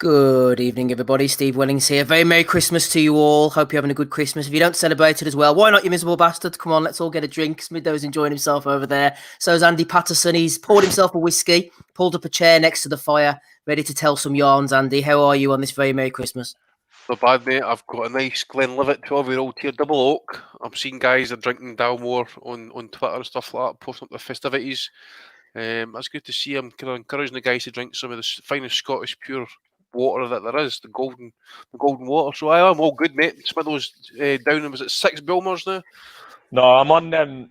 Good evening, everybody. Steve Wellings here. Very Merry Christmas to you all. Hope you're having a good Christmas. If you don't celebrate it as well, why not, you miserable bastard? Come on, let's all get a drink. Smido's enjoying himself over there. So's Andy Patterson. He's poured himself a whiskey, pulled up a chair next to the fire, ready to tell some yarns. Andy, how are you on this very Merry Christmas? Not bad, mate. I've got a nice Glenlivet 12-year-old here, double oak. I'm seeing guys are drinking Dalmore on Twitter and stuff like that, posting up their festivities. That's good to see. I'm kind of encouraging the guys to drink some of the finest Scottish pure water that there is, the golden water. So I'm all good, mate. Smithers down. Was it 6 Bilmers now? No, I'm on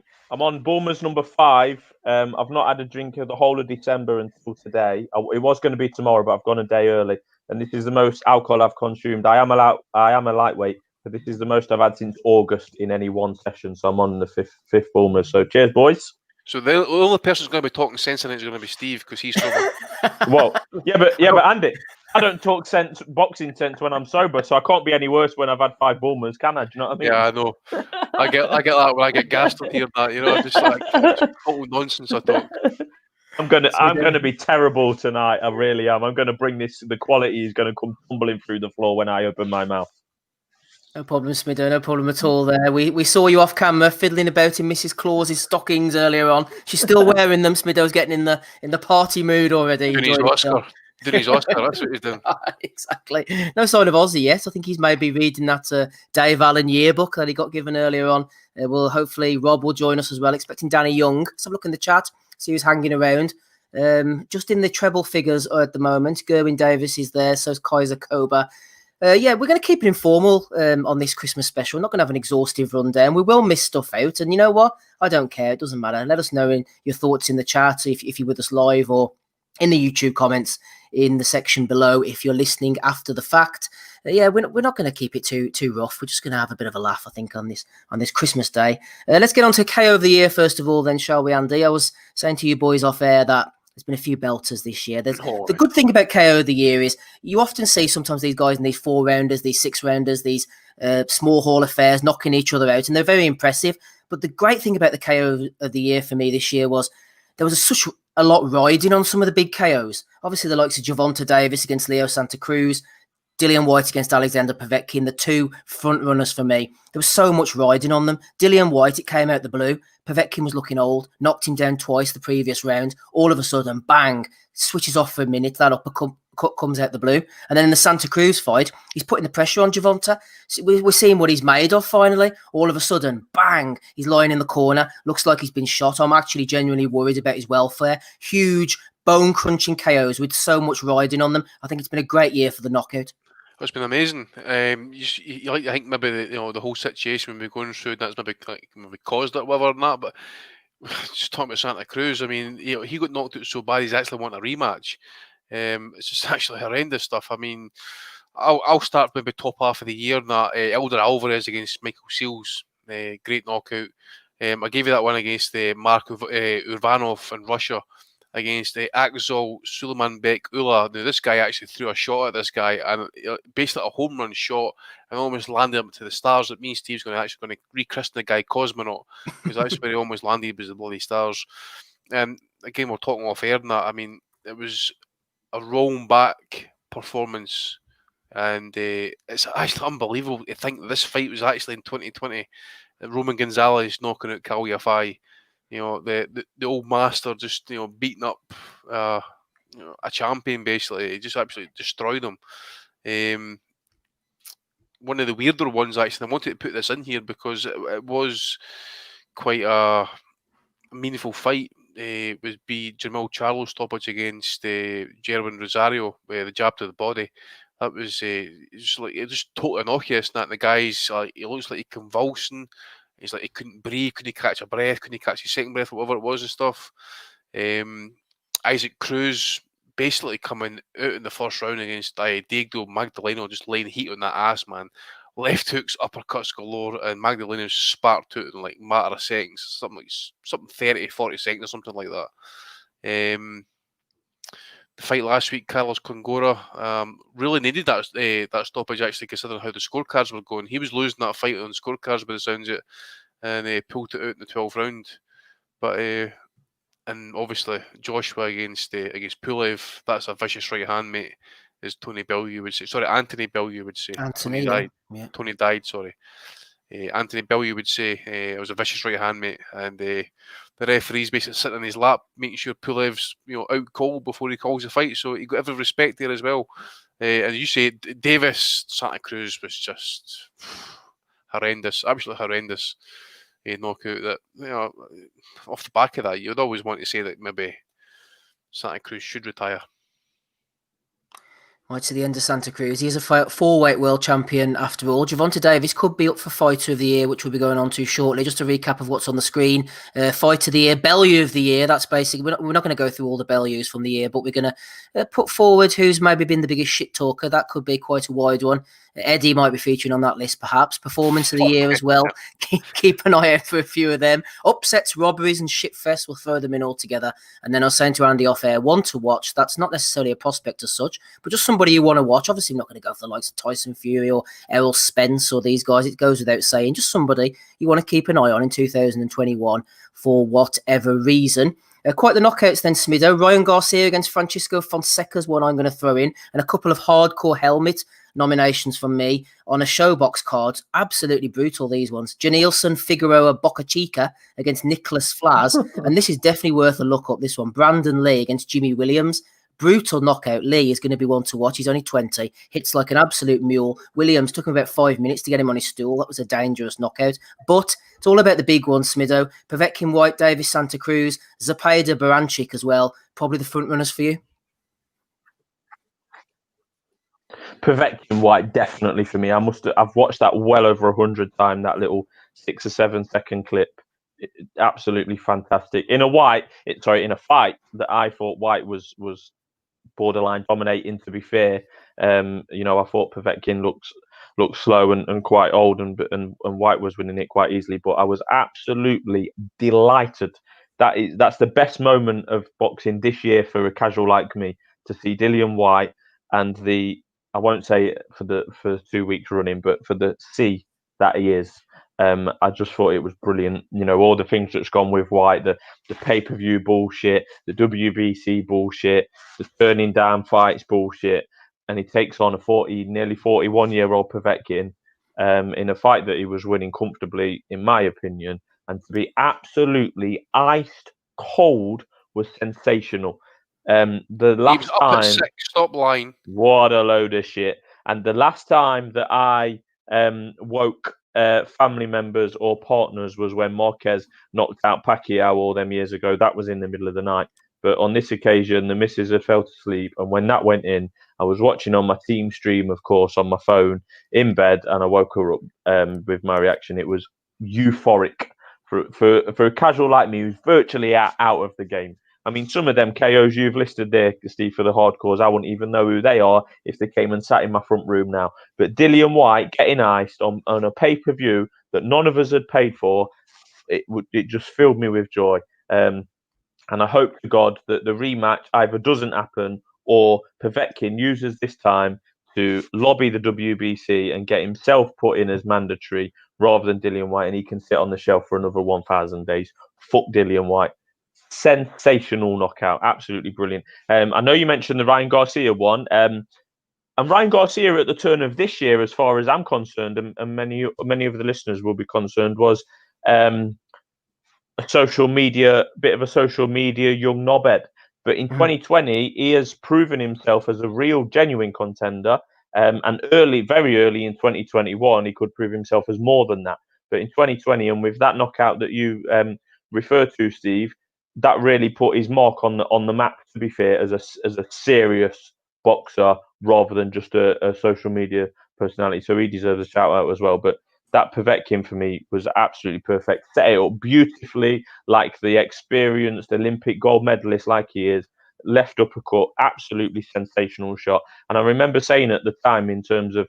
Bulmer's number 5. I've not had a drink of the whole of December until today. It was going to be tomorrow, but I've gone a day early. And this is the most alcohol I've consumed. I am a lightweight, but this is the most I've had since August in any one session. So I'm on the fifth Bulmer. So cheers, boys. So the only person who's going to be talking sense in it is going to be Steve because he's sober. Well, but Andy, I don't talk boxing sense when I'm sober, so I can't be any worse when I've had 5 Bulmers, can I? Do you know what I mean? Yeah, I know. I get that when I get gassed on here. That just like total nonsense. I talk. I'm gonna be terrible tonight. I really am. I'm gonna bring this. The quality is gonna come tumbling through the floor when I open my mouth. No problem, Smido. No problem at all there. We saw you off camera fiddling about in Mrs. Claus's stockings earlier on. She's still wearing them. Smido's getting in the party mood already. Doing his Oscar. That's what he's doing. Exactly. No sign of Aussie yet. I think he's maybe reading that Dave Allen yearbook that he got given earlier on. Well, hopefully Rob will join us as well. Expecting Danny Young. Let's have a look in the chat. See who's hanging around. Just in the treble figures at the moment. Gerwin Davis is there. So is Kaiser Koba. We're going to keep it informal on this Christmas special. We're not going to have an exhaustive rundown. We will miss stuff out. And you know what? I don't care. It doesn't matter. Let us know in your thoughts in the chat if you're with us live or in the YouTube comments in the section below if you're listening after the fact. We're not going to keep it too rough. We're just going to have a bit of a laugh, I think, on this Christmas day. Let's get on to KO of the year first of all then, shall we, Andy? I was saying to you boys off air that there's been a few belters this year. The good thing about KO of the year is you often see sometimes these guys in these 4-rounders, these 6-rounders, these small hall affairs knocking each other out, and they're very impressive. But the great thing about the KO of the year for me this year was there was such a lot riding on some of the big KOs. Obviously, the likes of Gervonta Davis against Leo Santa Cruz, Dillian White against Alexander Povetkin, the two front runners for me. There was so much riding on them. Dillian White, it came out the blue. Povetkin was looking old, knocked him down twice the previous round. All of a sudden, bang, switches off for a minute. That uppercut comes out the blue. And then in the Santa Cruz fight, he's putting the pressure on Gervonta. We're seeing what he's made of finally. All of a sudden, bang, he's lying in the corner. Looks like he's been shot. I'm actually genuinely worried about his welfare. Huge, bone-crunching KOs with so much riding on them. I think it's been a great year for the knockout. It's been amazing. You like to think maybe the whole situation we're going through that's maybe caused it, whatever, and that. But just talking about Santa Cruz, I mean, he got knocked out so bad he's actually wanting a rematch. It's just actually horrendous stuff. I mean, I'll start maybe top half of the year. That Elder Alvarez against Michael Seals, great knockout. I gave you that one against Mark Urvanov in Russia. Against Akzol Suleimanbek Ula. Now, this guy actually threw a shot at this guy and basically a home run shot and almost landed him to the stars. It means Steve's going to rechristen the guy Cosmonaut because that's where he almost landed, was the bloody stars. And again, we're talking off air and that. I mean, it was a rolling back performance and it's actually unbelievable to think that this fight was actually in 2020. Roman Gonzalez knocking out Kal Yafai. The old master just beating up a champion basically. He just absolutely destroyed him. One of the weirder ones actually. I wanted to put this in here because it was quite a meaningful fight. Would be Jamal Charlo's stoppage against Jerwin Rosario with the jab to the body. That was just totally innocuous. And the guy's he looks like he's convulsing. He's like he couldn't breathe, couldn't catch a breath, couldn't catch his second breath, whatever it was and stuff. Isaac Cruz basically coming out in the first round against Diego Magdaleno, just laying heat on that ass, man. Left hooks, uppercuts galore, and Magdaleno sparked out in like a matter of seconds, something 30, 40 seconds or something like that. The fight last week, Carlos Congora really needed that stoppage actually, considering how the scorecards were going. He was losing that fight on the scorecards by the sounds of it, and pulled it out in the 12th round. But and obviously Joshua against Pulev, that's a vicious right hand, mate. as Tony Bellew would say. Sorry, Anthony Bellew would say. Anthony, Tony died. yeah. Tony died. Sorry. Anthony Bellew would say it was a vicious right hand, mate, and the referee's basically sitting on his lap, making sure Pulev's out cold before he calls the fight. So he got every respect there as well. As you say, Davis Santa Cruz was just horrendous, absolutely horrendous. Knockout that off the back of that, you'd always want to say that maybe Santa Cruz should retire. Right to the end of Santa Cruz. He is a 4-weight world champion after all. Gervonta Davis could be up for Fighter of the Year, which we'll be going on to shortly. Just a recap of what's on the screen. Fighter of the Year, Bellew of the Year. That's basically, we're not going to go through all the Bellews from the year, but we're going to put forward who's maybe been the biggest shit talker. That could be quite a wide one. Eddie might be featuring on that list, perhaps. Performance of the Year as well. Keep an eye out for a few of them. Upsets, robberies, and shitfest. We'll throw them in all together. And then I was saying to Andy off air, one to watch. That's not necessarily a prospect as such, but just somebody you want to watch. Obviously, I'm not going to go for the likes of Tyson Fury or Errol Spence or these guys. It goes without saying. Just somebody you want to keep an eye on in 2021 for whatever reason. Quite the knockouts then, Smido. Ryan Garcia against Francisco Fonseca's one I'm going to throw in, and a couple of hardcore helmet nominations from me on a showbox card. Absolutely brutal, these ones. Janilson Figueroa Boca Chica against Nicholas Flaz, and this is definitely worth a look up, this one. Brandon Lee against Jimmy Williams. Brutal knockout. Lee is going to be one to watch. He's only 20. Hits like an absolute mule. Williams took him about 5 minutes to get him on his stool. That was a dangerous knockout. But it's all about the big ones, Smido. Povetkin, White, Davis, Santa Cruz, Zapata, Baranchik as well. Probably the front runners for you. Povetkin, White, definitely for me. I've watched that well over 100 times. That little 6 or 7 second clip. Absolutely fantastic. In a fight that I thought White was borderline dominating, to be fair. I thought Povetkin looked slow and quite old, and White was winning it quite easily. But I was absolutely delighted. That's the best moment of boxing this year for a casual like me, to see Dillian White and I won't say for 2 weeks running, but for the C that he is. I just thought it was brilliant. All the things that's gone with White, the pay-per-view bullshit, the WBC bullshit, the turning down fights bullshit, and he takes on a nearly 41-year-old Povetkin in a fight that he was winning comfortably, in my opinion. And to be absolutely iced cold was sensational. The last time, at 6, stop lying. What a load of shit! And the last time that I woke family members or partners was when Marquez knocked out Pacquiao all them years ago. That was in the middle of the night. But on this occasion, the missus had fell asleep, and when that went in, I was watching on my team stream, of course, on my phone in bed, and I woke her up with my reaction. It was euphoric for a casual like me who's virtually out of the game. I mean, some of them KOs you've listed there, Steve, for the hardcores, I wouldn't even know who they are if they came and sat in my front room now. But Dillian White getting iced on a pay-per-view that none of us had paid for, it just filled me with joy. And I hope to God that the rematch either doesn't happen or Povetkin uses this time to lobby the WBC and get himself put in as mandatory rather than Dillian White, and he can sit on the shelf for another 1,000 days. Fuck Dillian White. Sensational knockout, absolutely brilliant. I know you mentioned the Ryan Garcia one, and Ryan Garcia at the turn of this year, as far as I'm concerned, and many of the listeners will be concerned, was a social media young knobhead. But in 2020, he has proven himself as a real, genuine contender. And very early in 2021, he could prove himself as more than that. But in 2020, and with that knockout that you referred to, Steve, that really put his mark on the map, to be fair, as a serious boxer rather than just a social media personality. So he deserves a shout out as well. But that Povetkin for me was absolutely perfect. Set it up beautifully, like the experienced Olympic gold medalist like he is. Left uppercut, absolutely sensational shot. And I remember saying at the time, in terms of,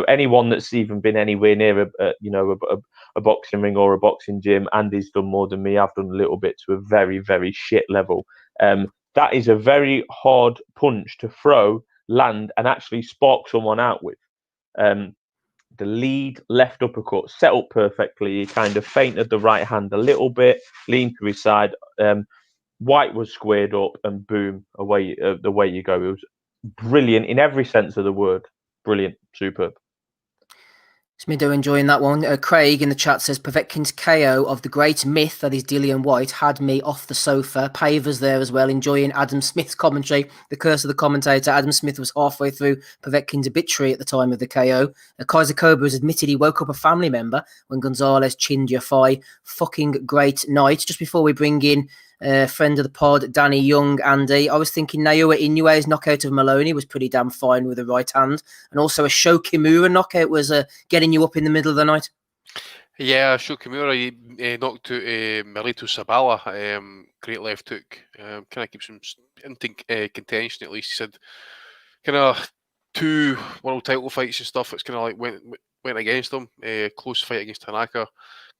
anyone that's even been anywhere near a boxing ring or a boxing gym, Andy's done more than me. I've done a little bit to a very, very shit level. That is a very hard punch to throw, land, and actually spark someone out with. The lead left uppercut set up perfectly. He kind of feinted the right hand a little bit, leaned to his side. White was squared up, and boom, away the way you go. It was brilliant in every sense of the word. Brilliant, superb. Smido enjoying that one. Craig in the chat says Povetkin's KO of the great myth that is Dillian White had me off the sofa. Pavers there as well, enjoying Adam Smith's commentary. The curse of the commentator. Adam Smith was halfway through Povetkin's obituary at the time of the KO. Kaiser Cobra has admitted he woke up a family member when Gonzalez chinned Yafai. Fucking great night. Just before we bring in friend of the pod, Danny Young, Andy, I was thinking Naoya Inoue's knockout of Maloney was pretty damn fine with the right hand. And also a Sho Kimura knockout was getting you up in the middle of the night. Yeah, Sho Kimura knocked out Milito Sabala. Great left hook. Kind of keeps him in contention at least. He said kind of 2 world title fights and stuff. It's kind of like went against him. Close fight against Tanaka.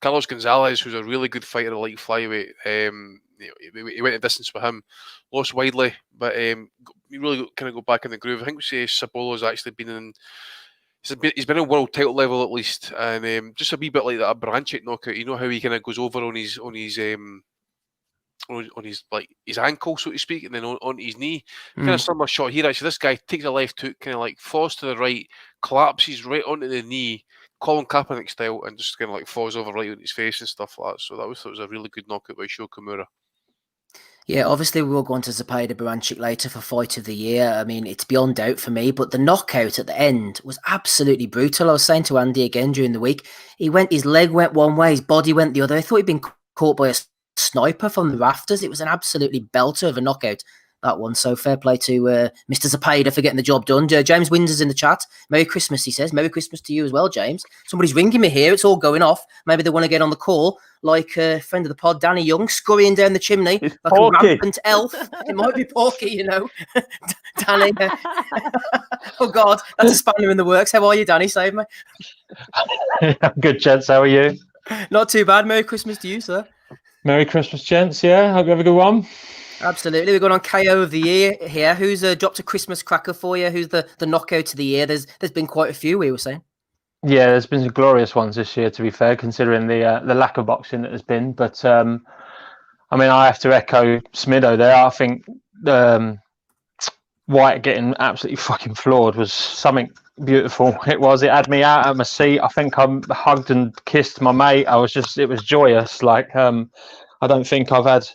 Carlos Gonzalez, who's a really good fighter at light flyweight. He went a distance with him. Lost widely, but he really kind of go back in the groove. I think Sabolo's actually been in. He's been in world title level at least, and just a wee bit like that Branchik knockout. You know how he kind of goes over on his like his ankle, so to speak, and then on his knee. Kind of similar shot here. Actually, this guy takes a left hook, kind of like falls to the right, collapses right onto the knee, Colin Kaepernick style, and just kind of like falls over right on his face and stuff like that. So that was a really good knockout by Sho Kimura. Yeah, obviously we will go on to Zepeda Baranchik later for Fight of the Year. I mean, it's beyond doubt for me, but the knockout at the end was absolutely brutal. I was saying to Andy again during the week, his leg went one way, his body went the other. I thought he'd been caught by a sniper from the rafters. It was an absolutely belter of a knockout, that one. So fair play to Mr. Zepeda for getting the job done. James Windsor's in the chat. Merry Christmas, he says. Merry Christmas to you as well, James. Somebody's ringing me here. It's all going off. Maybe they want to get on the call. Like a friend of the pod, Danny Young, scurrying down the chimney It's like Porky. a rampant elf. It might be Porky, you know. Danny. Oh, God. That's a spanner in the works. How are you, Danny? Save me. Good, gents. How are you? Not too bad. Merry Christmas to you, sir. Merry Christmas, gents. Yeah, hope you have a good one. Absolutely. We're going on KO of the year here. Who's dropped a Christmas cracker for you? Who's the knockout of the year? There's been quite a few, we were saying. Yeah, there's been some glorious ones this year, to be fair, considering the lack of boxing that has been. But I mean, I have to echo Smido there. I think White getting absolutely fucking floored was something beautiful. It was. It had me out of my seat. I think I hugged and kissed my mate. It was joyous. Like I don't think I've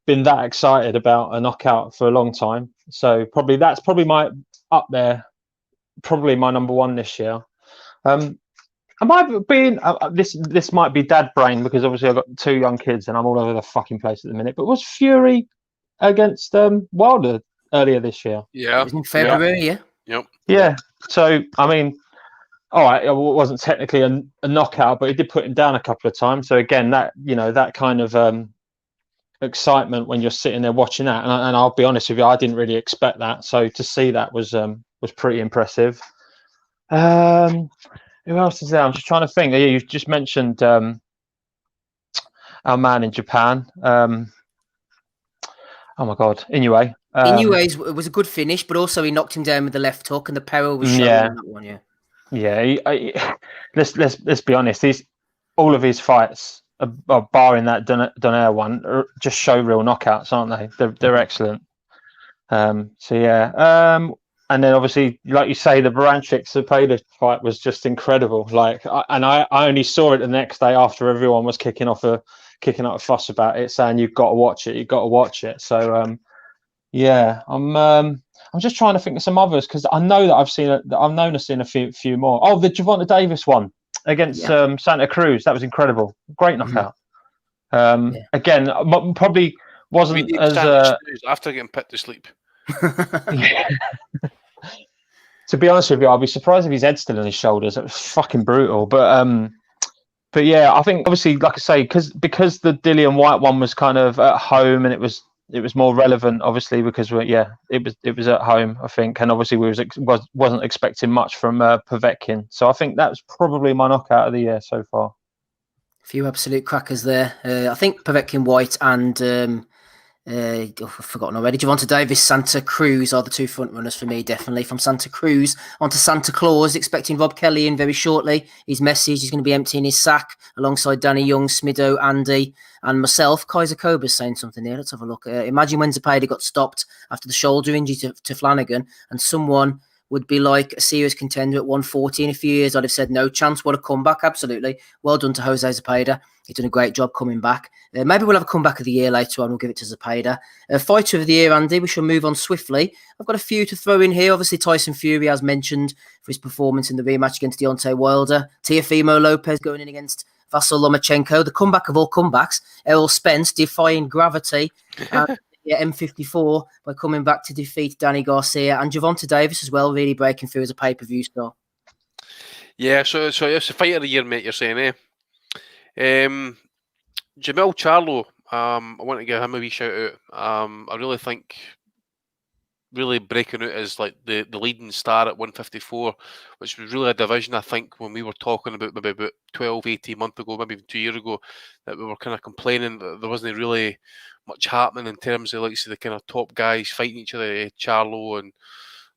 been that excited about a knockout for a long time. So that's probably my up there. Probably my number one this year. I might have been this might be dad brain because obviously I've got 2 young kids and I'm all over the fucking place at the minute. But was Fury against Wilder earlier this year? Yeah, It was in February, yeah. Yep. Yeah. So I mean, all right, it wasn't technically a knockout, but it did put him down a couple of times. So again, that that kind of excitement when you're sitting there watching that, and I'll be honest with you, I didn't really expect that. So to see that was pretty impressive. Who else is there? I'm just trying to think. You just mentioned our man in Japan. Oh my God, Inoue. Inoue was a good finish, but also he knocked him down with the left hook, and the peril was showing in that one. Yeah. Let's be honest. All of his fights, barring that Donaire one, just show real knockouts, aren't they? They're excellent. So yeah. And then obviously, like you say, the Baranchik Zepeda fight was just incredible. Like, I only saw it the next day after everyone was kicking up a fuss about it, saying you've got to watch it. So yeah, I'm just trying to think of some others because I know that I've known us in a few more. Oh, the Gervonta Davis one against Santa Cruz, that was incredible. Great knockout. Again, probably wasn't as after getting put to sleep. To be honest with you, I'd be surprised if his head's still on his shoulders. It was fucking brutal. But yeah, I think obviously, like I say, because the Dillian White one was kind of at home and it was more relevant, obviously, because it was at home, I think, and obviously we wasn't expecting much from Povetkin. So I think that's probably my knockout of the year so far. A few absolute crackers there. I think Povetkin White and I've forgotten already. Javonte Davis, Santa Cruz are the two front runners for me, definitely. From Santa Cruz onto Santa Claus, expecting Rob Kelly in very shortly. His message, he's going to be emptying his sack alongside Danny Young, Smido, Andy, and myself. Kaiser Koba's saying something here. Let's have a look. Imagine when Zapata got stopped after the shoulder injury to Flanagan, and someone would be like a serious contender at 140 in a few years. I'd have said no chance. What a comeback, absolutely. Well done to Jose Zapata. He's done a great job coming back. Maybe we'll have a comeback of the year later on. We'll give it to Zapata. Fighter of the year, Andy. We shall move on swiftly. I've got a few to throw in here. Obviously, Tyson Fury, as mentioned, for his performance in the rematch against Deontay Wilder. Teofimo Lopez going in against Vasyl Lomachenko. The comeback of all comebacks. Errol Spence defying gravity. M54 by coming back to defeat Danny Garcia, and Javonte Davis as well, really breaking through as a pay-per-view star. Yeah, so it's a fight of the year, mate, you're saying, eh? Jamel Charlo, I want to give him a wee shout out. I really think really breaking out as like the leading star at 154, which was really a division, I think, when we were talking about maybe about 12, 18 months ago, maybe even 2 years ago, that we were kind of complaining that there wasn't really much happening in terms of like the kind of top guys fighting each other, Charlo and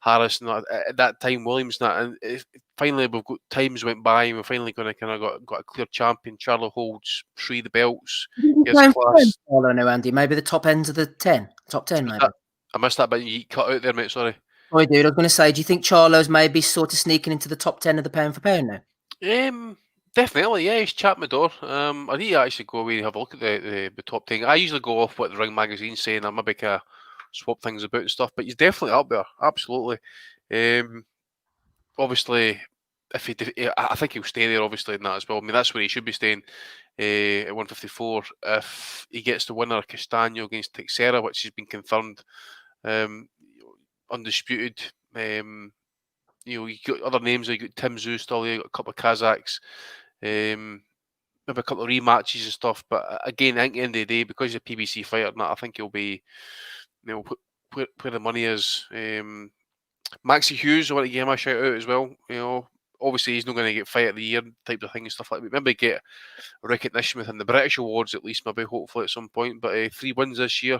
Harris and that, at that time Williams and that, and finally we've got times went by and we're finally going to kind of got a clear champion. Charlo holds 3 of the belts. Class. I don't know, Andy. Maybe the top ends of the 10, top 10, maybe. I missed that, but you cut out there, mate. Sorry. Sorry, dude. I was going to say, do you think Charlo's maybe sort of sneaking into the top 10 of the pound for pound now? Definitely, yeah. He's chapped my door. I need to actually go away and have a look at the top 10. I usually go off what the Ring magazine's saying. I maybe kind of swap things about and stuff, but he's definitely up there. Absolutely. Obviously, I think he'll stay there. Obviously, in that as well. I mean, that's where he should be staying. At 154, if he gets the winner Castano against Teixeira, which has been confirmed, undisputed. You got other names. You got Tim Zoo still. You got a couple of Kazakhs. Maybe a couple of rematches and stuff. But again, I think at the end of the day, because he's a PBC fighter, and that, I think he'll be, where the money is. Maxie Hughes, I want to give him a shout out as well. Obviously he's not going to get fight of the year type of thing and stuff like that. Maybe get recognition within the British awards at least, maybe hopefully at some point. But 3 wins this year.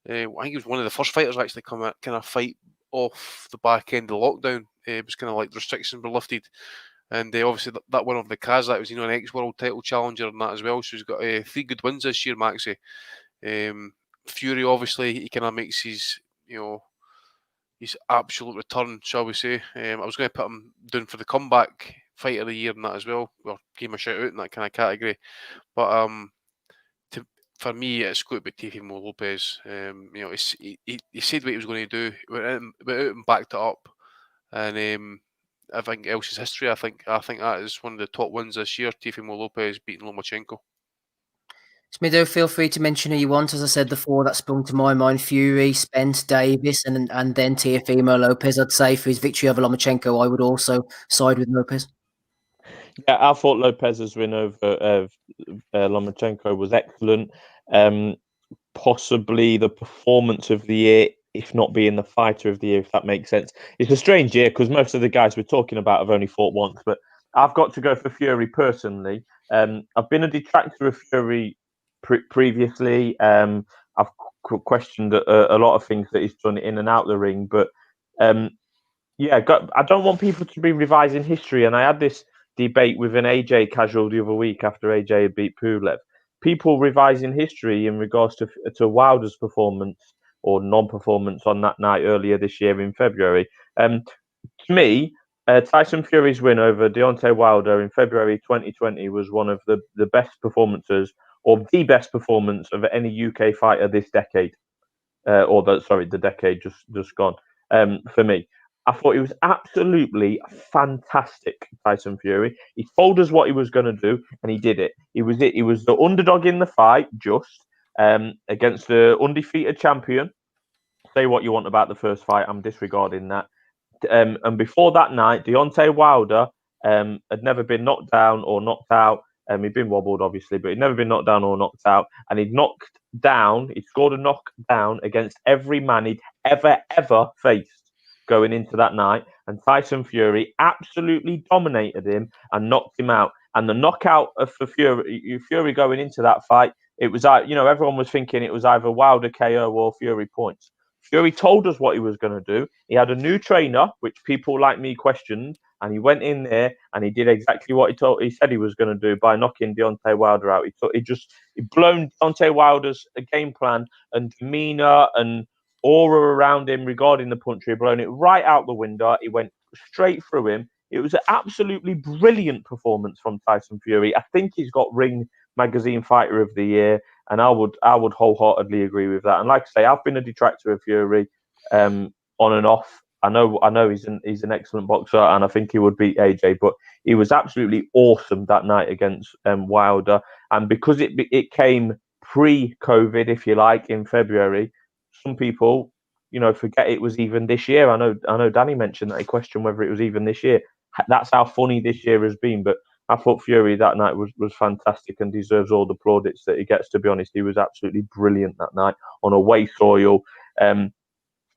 I think he was one of the first fighters actually come out kind of fight off the back end of the lockdown. It was kind of like the restrictions were lifted, and obviously that one of the Kazakh was an ex-world title challenger and that as well. So he's got 3 good wins this year, Maxie. Fury obviously he kind of makes his his absolute return, shall we say. I was going to put him down for the comeback fight of the year and that as well, or give him a shout out in that kind of category. But for me, it's got to be Teofimo Lopez. He said what he was going to do, went out and backed it up, and everything else is history. I think that is one of the top wins this year. Teofimo Lopez beating Lomachenko. Smido, feel free to mention who you want. As I said, the 4 that sprung to my mind: Fury, Spence, Davis, and then Teofimo Lopez. I'd say for his victory over Lomachenko, I would also side with Lopez. Yeah, I thought Lopez's win over Lomachenko was excellent. Possibly the performance of the year, if not being the fighter of the year, if that makes sense. It's a strange year because most of the guys we're talking about have only fought once, but I've got to go for Fury personally. I've been a detractor of Fury previously. I've questioned a lot of things that he's done in and out the ring, but I don't want people to be revising history. And I had this debate with an AJ casual the other week after AJ had beat Pulev. People revising history in regards to Wilder's performance or non-performance on that night earlier this year in February. To me, Tyson Fury's win over Deontay Wilder in February 2020 was one of the best performances, or the best performance of any UK fighter this decade, the decade just gone. For me, I thought he was absolutely fantastic, Tyson Fury. He told us what he was going to do, and he did it. He was the underdog in the fight, against the undefeated champion. Say what you want about the first fight, I'm disregarding that. And before that night, Deontay Wilder had never been knocked down or knocked out. He'd been wobbled, obviously, but he'd never been knocked down or knocked out. And he'd scored a knockdown against every man he'd ever faced going into that night. And Tyson Fury absolutely dominated him and knocked him out. And the knockout for Fury going into that fight it was, everyone was thinking it was either Wilder KO or Fury points. Fury told us what he was going to do. He had a new trainer, which people like me questioned, and he went in there and he did exactly what he said he was going to do by knocking Deontay Wilder out. He blown Deontay Wilder's game plan and demeanor and aura around him regarding the puncher. He blown it right out the window. He went straight through him. It was an absolutely brilliant performance from Tyson Fury. I think he's got Ring Magazine Fighter of the Year, and I would wholeheartedly agree with that. And like I say, I've been a detractor of Fury on and off. I know he's an excellent boxer, and I think he would beat AJ. But he was absolutely awesome that night against Wilder, and because it came pre-COVID, if you like, in February, some people, forget it was even this year. I know Danny mentioned that he questioned whether it was even this year. That's how funny this year has been. But I thought Fury that night was fantastic and deserves all the plaudits that he gets. To be honest, he was absolutely brilliant that night on away soil.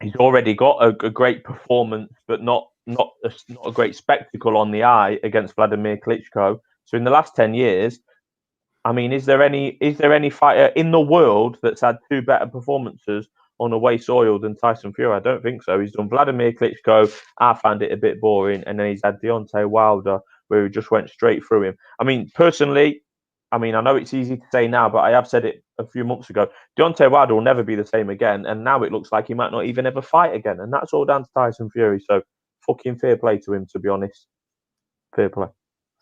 He's already got a great performance, but not a great spectacle on the eye against Vladimir Klitschko. So in the last 10 years, I mean, is there any fighter in the world that's had two better performances on away soil than Tyson Fury? I don't think so. He's done Vladimir Klitschko. I found it a bit boring, and then he's had Deontay Wilder, where he just went straight through him. I mean, personally, I know it's easy to say now, but I have said it a few months ago. Deontay Wilder will never be the same again, and now it looks like he might not even ever fight again, and that's all down to Tyson Fury. So, fucking fair play to him, to be honest. Fair play.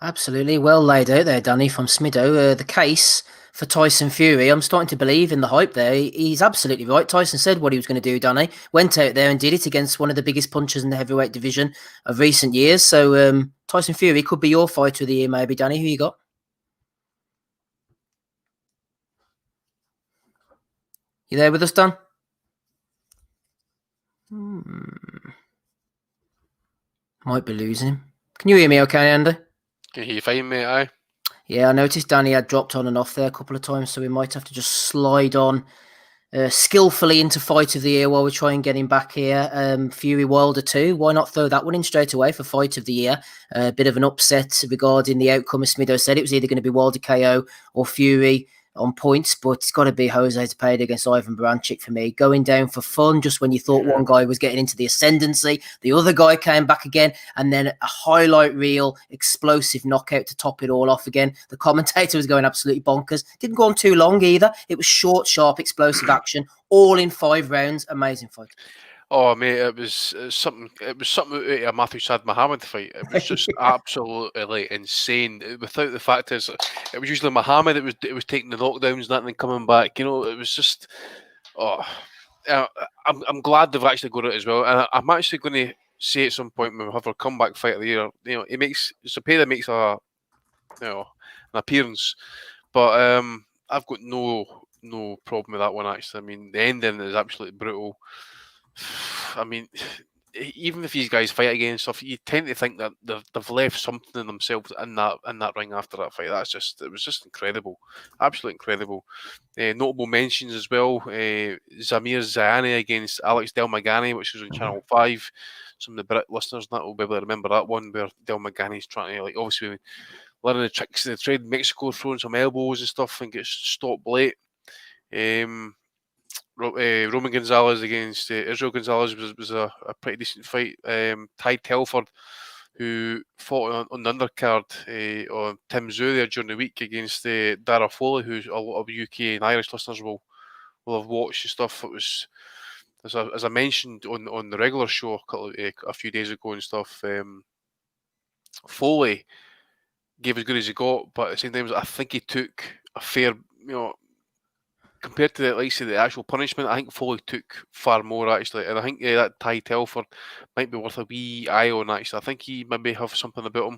Absolutely. Well laid out there, Danny, from Smido. The case for Tyson Fury, I'm starting to believe in the hype there. He's absolutely right. Tyson said what he was going to do, Danny. Went out there and did it against one of the biggest punchers in the heavyweight division of recent years. So Tyson Fury could be your fighter of the year, maybe, Danny. Who you got? You there with us, Dan? Might be losing him. Can you hear me okay, Andy? Can you find me? Aye. Yeah, I noticed Danny had dropped on and off there a couple of times, so we might have to just slide on skillfully into Fight of the Year while we try and get him back here. Fury Wilder 2. Why not throw that one in straight away for Fight of the Year? A bit of an upset regarding the outcome, as Smido said. It was either going to be Wilder KO or Fury on points, but it's got to be Jose Tepeda against Ivan Baranchyk for me. Going down for fun, just when you thought one guy was getting into the ascendancy, the other guy came back again, and then a highlight reel, explosive knockout to top it all off again. The commentator was going absolutely bonkers. Didn't go on too long either. It was short, sharp, explosive action, all in 5 rounds. Amazing fight. Oh mate, it was something. It was something out of a Matthew Sad Muhammad fight. It was just absolutely insane. Without the fact is, it was usually Muhammad. It was taking the knockdowns, and then coming back. It was just. I'm glad they've actually got it as well, and I'm actually going to say at some point when we have our comeback fight of the year. Cepeda makes an appearance, but I've got no problem with that one actually. I mean, the ending is absolutely brutal. I mean, even if these guys fight again and stuff, you tend to think that they've left something in themselves in that ring after that fight. It was just incredible, absolutely incredible. Notable mentions as well: Zamir Zayani against Alex Delmagani, which was on Channel 5. Some of the Brit listeners will be able to remember that one, where Delmagani's trying to obviously learning the tricks of the trade in Mexico, throwing some elbows and stuff, and gets stopped late. Roman Gonzalez against Israel Gonzalez was a pretty decent fight. Ty Telford, who fought on the undercard on Tim Zoo there during the week against Dara Foley, who a lot of UK and Irish listeners will have watched and stuff. It was, as I mentioned on the regular show a few days ago and stuff, Foley gave as good as he got, but at the same time, I think he took a fair, compared to the actual punishment, I think Foley took far more actually, and I think that Ty Telford might be worth a wee eye on actually. I think he maybe have something about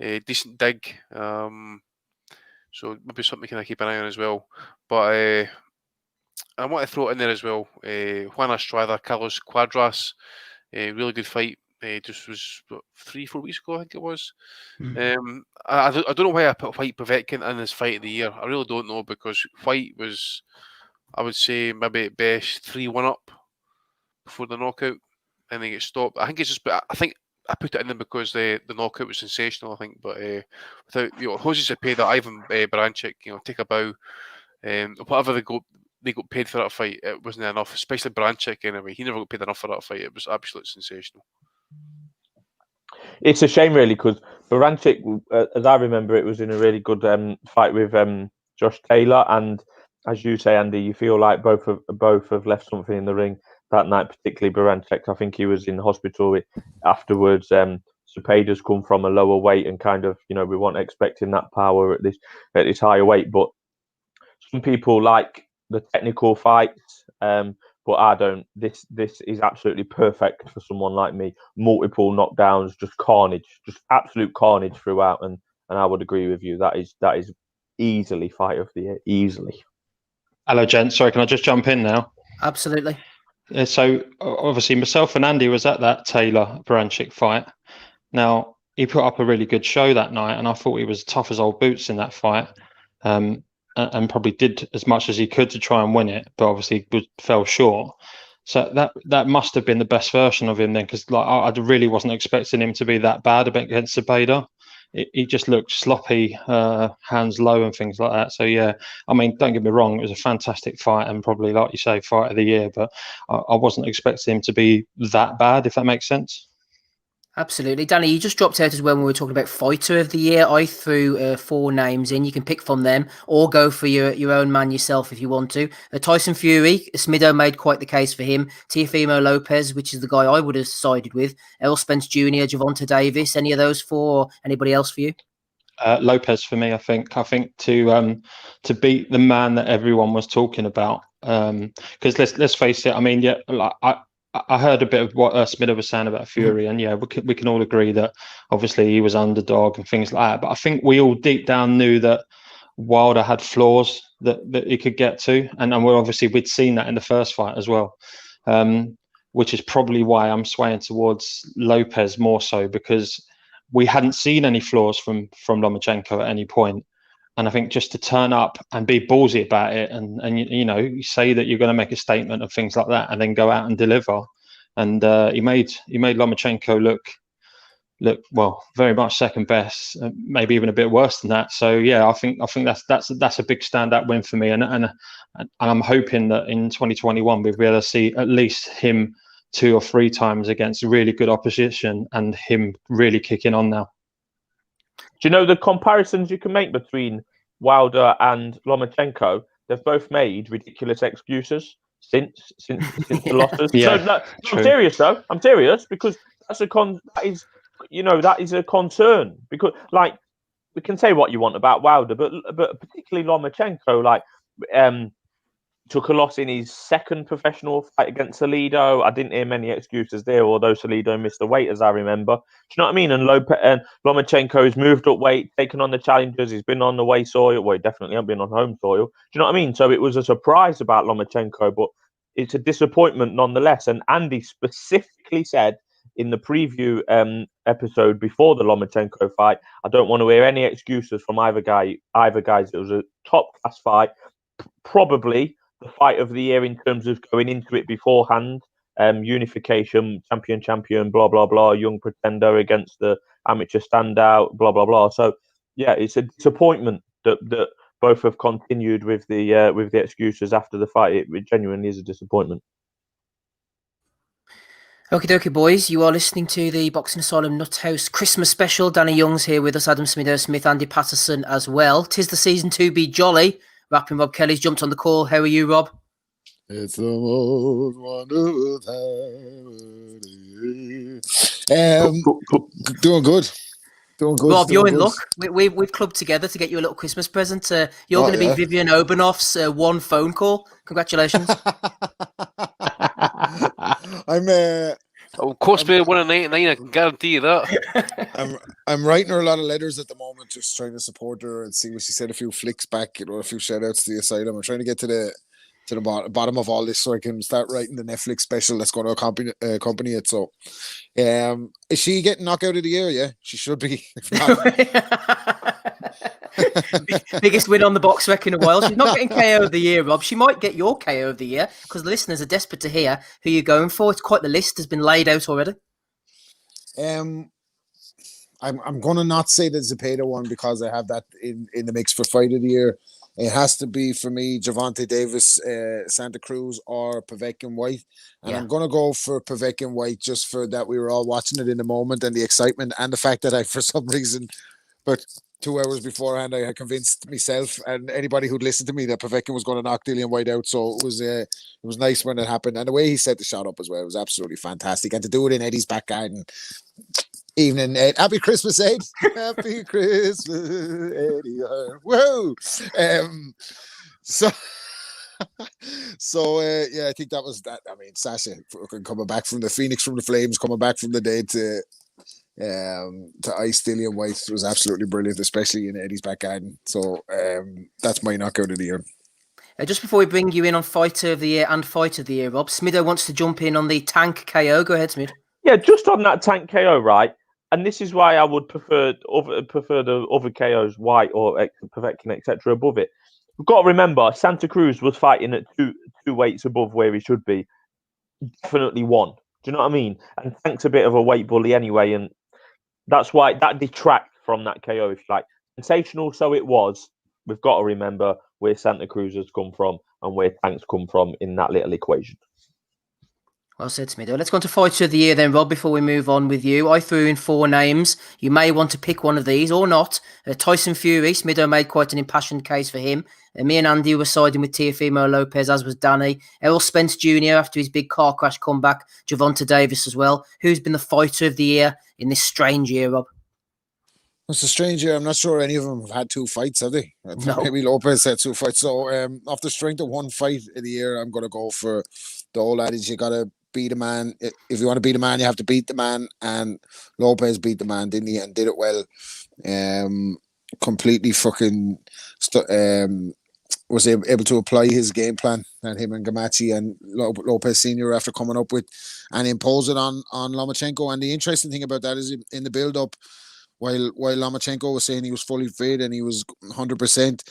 him, decent dig, so maybe something we can keep an eye on as well. But I want to throw it in there as well. Juan Estrada, Carlos Cuadras, really good fight. Just was 3-4 weeks ago, I think it was. I don't know why I put White Povetkin in this fight of the year. I really don't know, because White was, I would say, maybe at best 3-1 up before the knockout, and then gets stopped. I think it's just, I think I put it in there because the knockout was sensational. I think, but without Jose Cepeda, Ivan Baranchyk, take a bow. Whatever they got paid for that fight, it wasn't enough. Especially Branchik anyway. He never got paid enough for that fight. It was absolutely sensational. It's a shame, really, because Baranchik, as I remember, it was in a really good fight with Josh Taylor, and as you say, Andy, you feel like both have left something in the ring that night. Particularly Baranchik, I think he was in the hospital afterwards. Cepeda's come from a lower weight, and kind of, we weren't expecting that power at this higher weight. But some people like the technical fights. But I don't. This is absolutely perfect for someone like me. Multiple knockdowns, just carnage, just absolute carnage throughout. And I would agree with you. That is easily fight of the year, easily. Hello, gents. Sorry, can I just jump in now? Absolutely. So obviously, myself and Andy was at that Taylor Baranchik fight. Now he put up a really good show that night, and I thought he was tough as old boots in that fight. And probably did as much as he could to try and win it, but obviously fell short. So that must have been the best version of him then, because I really wasn't expecting him to be that bad against Cepeda. He just looked sloppy, hands low and things like that. So yeah, I mean, don't get me wrong, it was a fantastic fight and probably, like you say, fight of the year. But I wasn't expecting him to be that bad, if that makes sense. Absolutely. Danny, you just dropped out as well when we were talking about Fighter of the Year. I threw 4 names in. You can pick from them or go for your own man yourself if you want to. Tyson Fury, Smido made quite the case for him. Teofimo Lopez, which is the guy I would have sided with. Errol Spence Jr., Gervonta Davis. Any of those 4 or anybody else for you? Lopez for me, I think to beat the man that everyone was talking about. Because let's face it, I mean, yeah, I heard a bit of what Smido was saying about Fury, and yeah, we can all agree that obviously he was underdog and things like that. But I think we all deep down knew that Wilder had flaws that he could get to, and we'd seen that in the first fight as well, which is probably why I'm swaying towards Lopez more so, because we hadn't seen any flaws from Lomachenko at any point. And I think just to turn up and be ballsy about it, and you say that you're going to make a statement of things like that, and then go out and deliver. And he made Lomachenko look well, very much second best, maybe even a bit worse than that. So yeah, I think that's a big standout win for me, and I'm hoping that in 2021 we'll be able to see at least him 2 or 3 times against really good opposition, and him really kicking on now. Do you know the comparisons you can make between Wilder and Lomachenko? They've both made ridiculous excuses since the losses. Yeah, so, no, I'm serious though. I'm serious, because that is a concern, because like, we can say what you want about Wilder, but particularly Lomachenko, took a loss in his second professional fight against Salido. I didn't hear many excuses there, although Salido missed the weight, as I remember. Do you know what I mean? And Lomachenko's moved up weight, taken on the challenges. He's been on the away soil. Well, he definitely hasn't been on home soil. Do you know what I mean? So it was a surprise about Lomachenko, but it's a disappointment nonetheless. And Andy specifically said in the preview episode before the Lomachenko fight, I don't want to hear any excuses from either guys. It was a top-class fight, probably the fight of the year in terms of going into it beforehand. Unification, champion, blah blah blah, young pretender against the amateur standout, blah blah blah. So yeah, it's a disappointment that both have continued with the excuses after the fight. It genuinely is a disappointment. Okie dokie, boys. You are listening to the Boxing Asylum Nuthouse Christmas special. Danny Young's here with us, Adam Smido-Smith, Andy Patterson as well. 'Tis the season to be jolly. Rapping Rob Kelly's jumped on the call. How are you, Rob? It's the most wonderful time of the year. Doing good. Rob, you're in luck. We've clubbed together to get you a little Christmas present. You're going to be Vivian Obanoff's one phone call. Congratulations. Of course, be 199. I can guarantee you that. I'm writing her a lot of letters at the moment, just trying to support her and see what she said. A few flicks back, a few shout outs to the asylum. I'm trying to get to the bottom of all this so I can start writing the Netflix special that's going to accompany it. So, is she getting knockout of the year? Yeah, she should be. If not. Biggest win on the box rec in a while. She's not getting KO of the year, Rob. She might get your KO of the year, because the listeners are desperate to hear who you're going for. It's quite the list has been laid out already. I'm going to not say the Zepeda one, because I have that in the mix for fight of the year. It has to be for me, Javante Davis, Santa Cruz, or Povetkin White. And I'm going to go for Povetkin White just for that we were all watching it in the moment and the excitement and the fact that I, for some reason, but 2 hours beforehand, I had convinced myself and anybody who'd listened to me that Povetkin was going to knock Dillian White out. So it was nice when it happened. And the way he set the shot up as well was absolutely fantastic. And to do it in Eddie's back garden. Evening, Ed. Happy Christmas, Ed. Happy Christmas, Eddie. Whoa. So, I think that was that. I mean, Sasha coming back from the Phoenix from the Flames, coming back from the dead to ice Dillian White was absolutely brilliant, especially in Eddie's back garden. So that's my knockout of the year. Just before we bring you in on Fighter of the Year and Fight of the Year, Rob, Smido wants to jump in on the Tank KO. Go ahead, Smid. Yeah, just on that Tank KO, right? And this is why I would prefer the other KOs, White or Povetkin, etc., above it. We've got to remember, Santa Cruz was fighting at two weights above where he should be. Definitely won. Do you know what I mean? And Tank's a bit of a weight bully anyway, and that's why that detracts from that KO, if you like. Sensational, so it was. We've got to remember where Santa Cruz has come from and where Tank's come from in that little equation. Well said, Smido. Let's go on to Fighter of the Year then, Rob, before we move on with you. I threw in 4 names. You may want to pick one of these or not. Tyson Fury, Smido made quite an impassioned case for him. Me and Andy were siding with Teofimo Lopez, as was Danny. Errol Spence Jr. after his big car crash comeback. Javonte Davis as well. Who's been the Fighter of the Year in this strange year, Rob? It's a strange year. I'm not sure any of them have had 2 fights, have they? No. Maybe Lopez had 2 fights. So off the strength of 1 fight in the year, I'm going to go for the old adage, you got to beat a man. If you want to beat a man, you have to beat the man. And Lopez beat the man, didn't he? And did it well. Completely fucking was able to apply his game plan that him and Gamachi and Lopez Sr. after coming up with and impose it on Lomachenko. And the interesting thing about that is in the build-up, while Lomachenko was saying he was fully fit and he was 100%,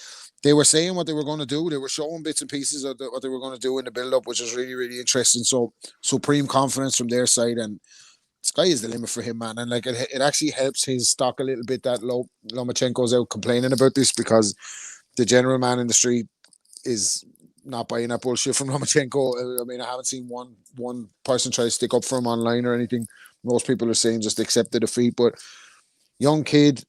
they were saying what they were going to do. They were showing bits and pieces of what they were going to do in the build-up, which was really, really interesting. So supreme confidence from their side, and sky is the limit for him, man. And like it actually helps his stock a little bit that Lomachenko's out complaining about this, because the general man in the street is not buying that bullshit from Lomachenko. I mean, I haven't seen one person try to stick up for him online or anything. Most people are saying just accept the defeat, but young kid,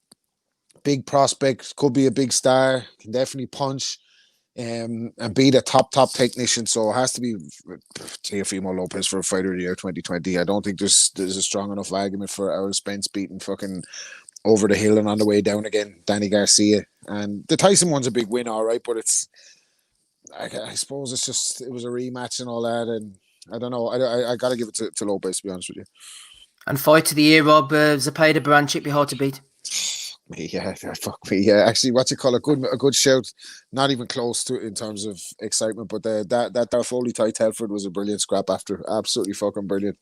big prospect, could be a big star, can definitely punch and be the top technician. So it has to be Teofimo Lopez for a Fighter of the Year 2020. I don't think there's a strong enough argument for Errol Spence beating fucking over the hill and on the way down again Danny Garcia. And the Tyson one's a big win, all right, but it's I suppose it was a rematch and all that, and I don't know. I got to give it to Lopez, to be honest with you. And Fight of the Year, Rob, Zepeda Barancic, be hard to beat. Yeah, fuck me. Yeah, actually, what you call a good shout. Not even close to in terms of excitement, but that Foley Ty Telford was a brilliant scrap after, absolutely fucking brilliant,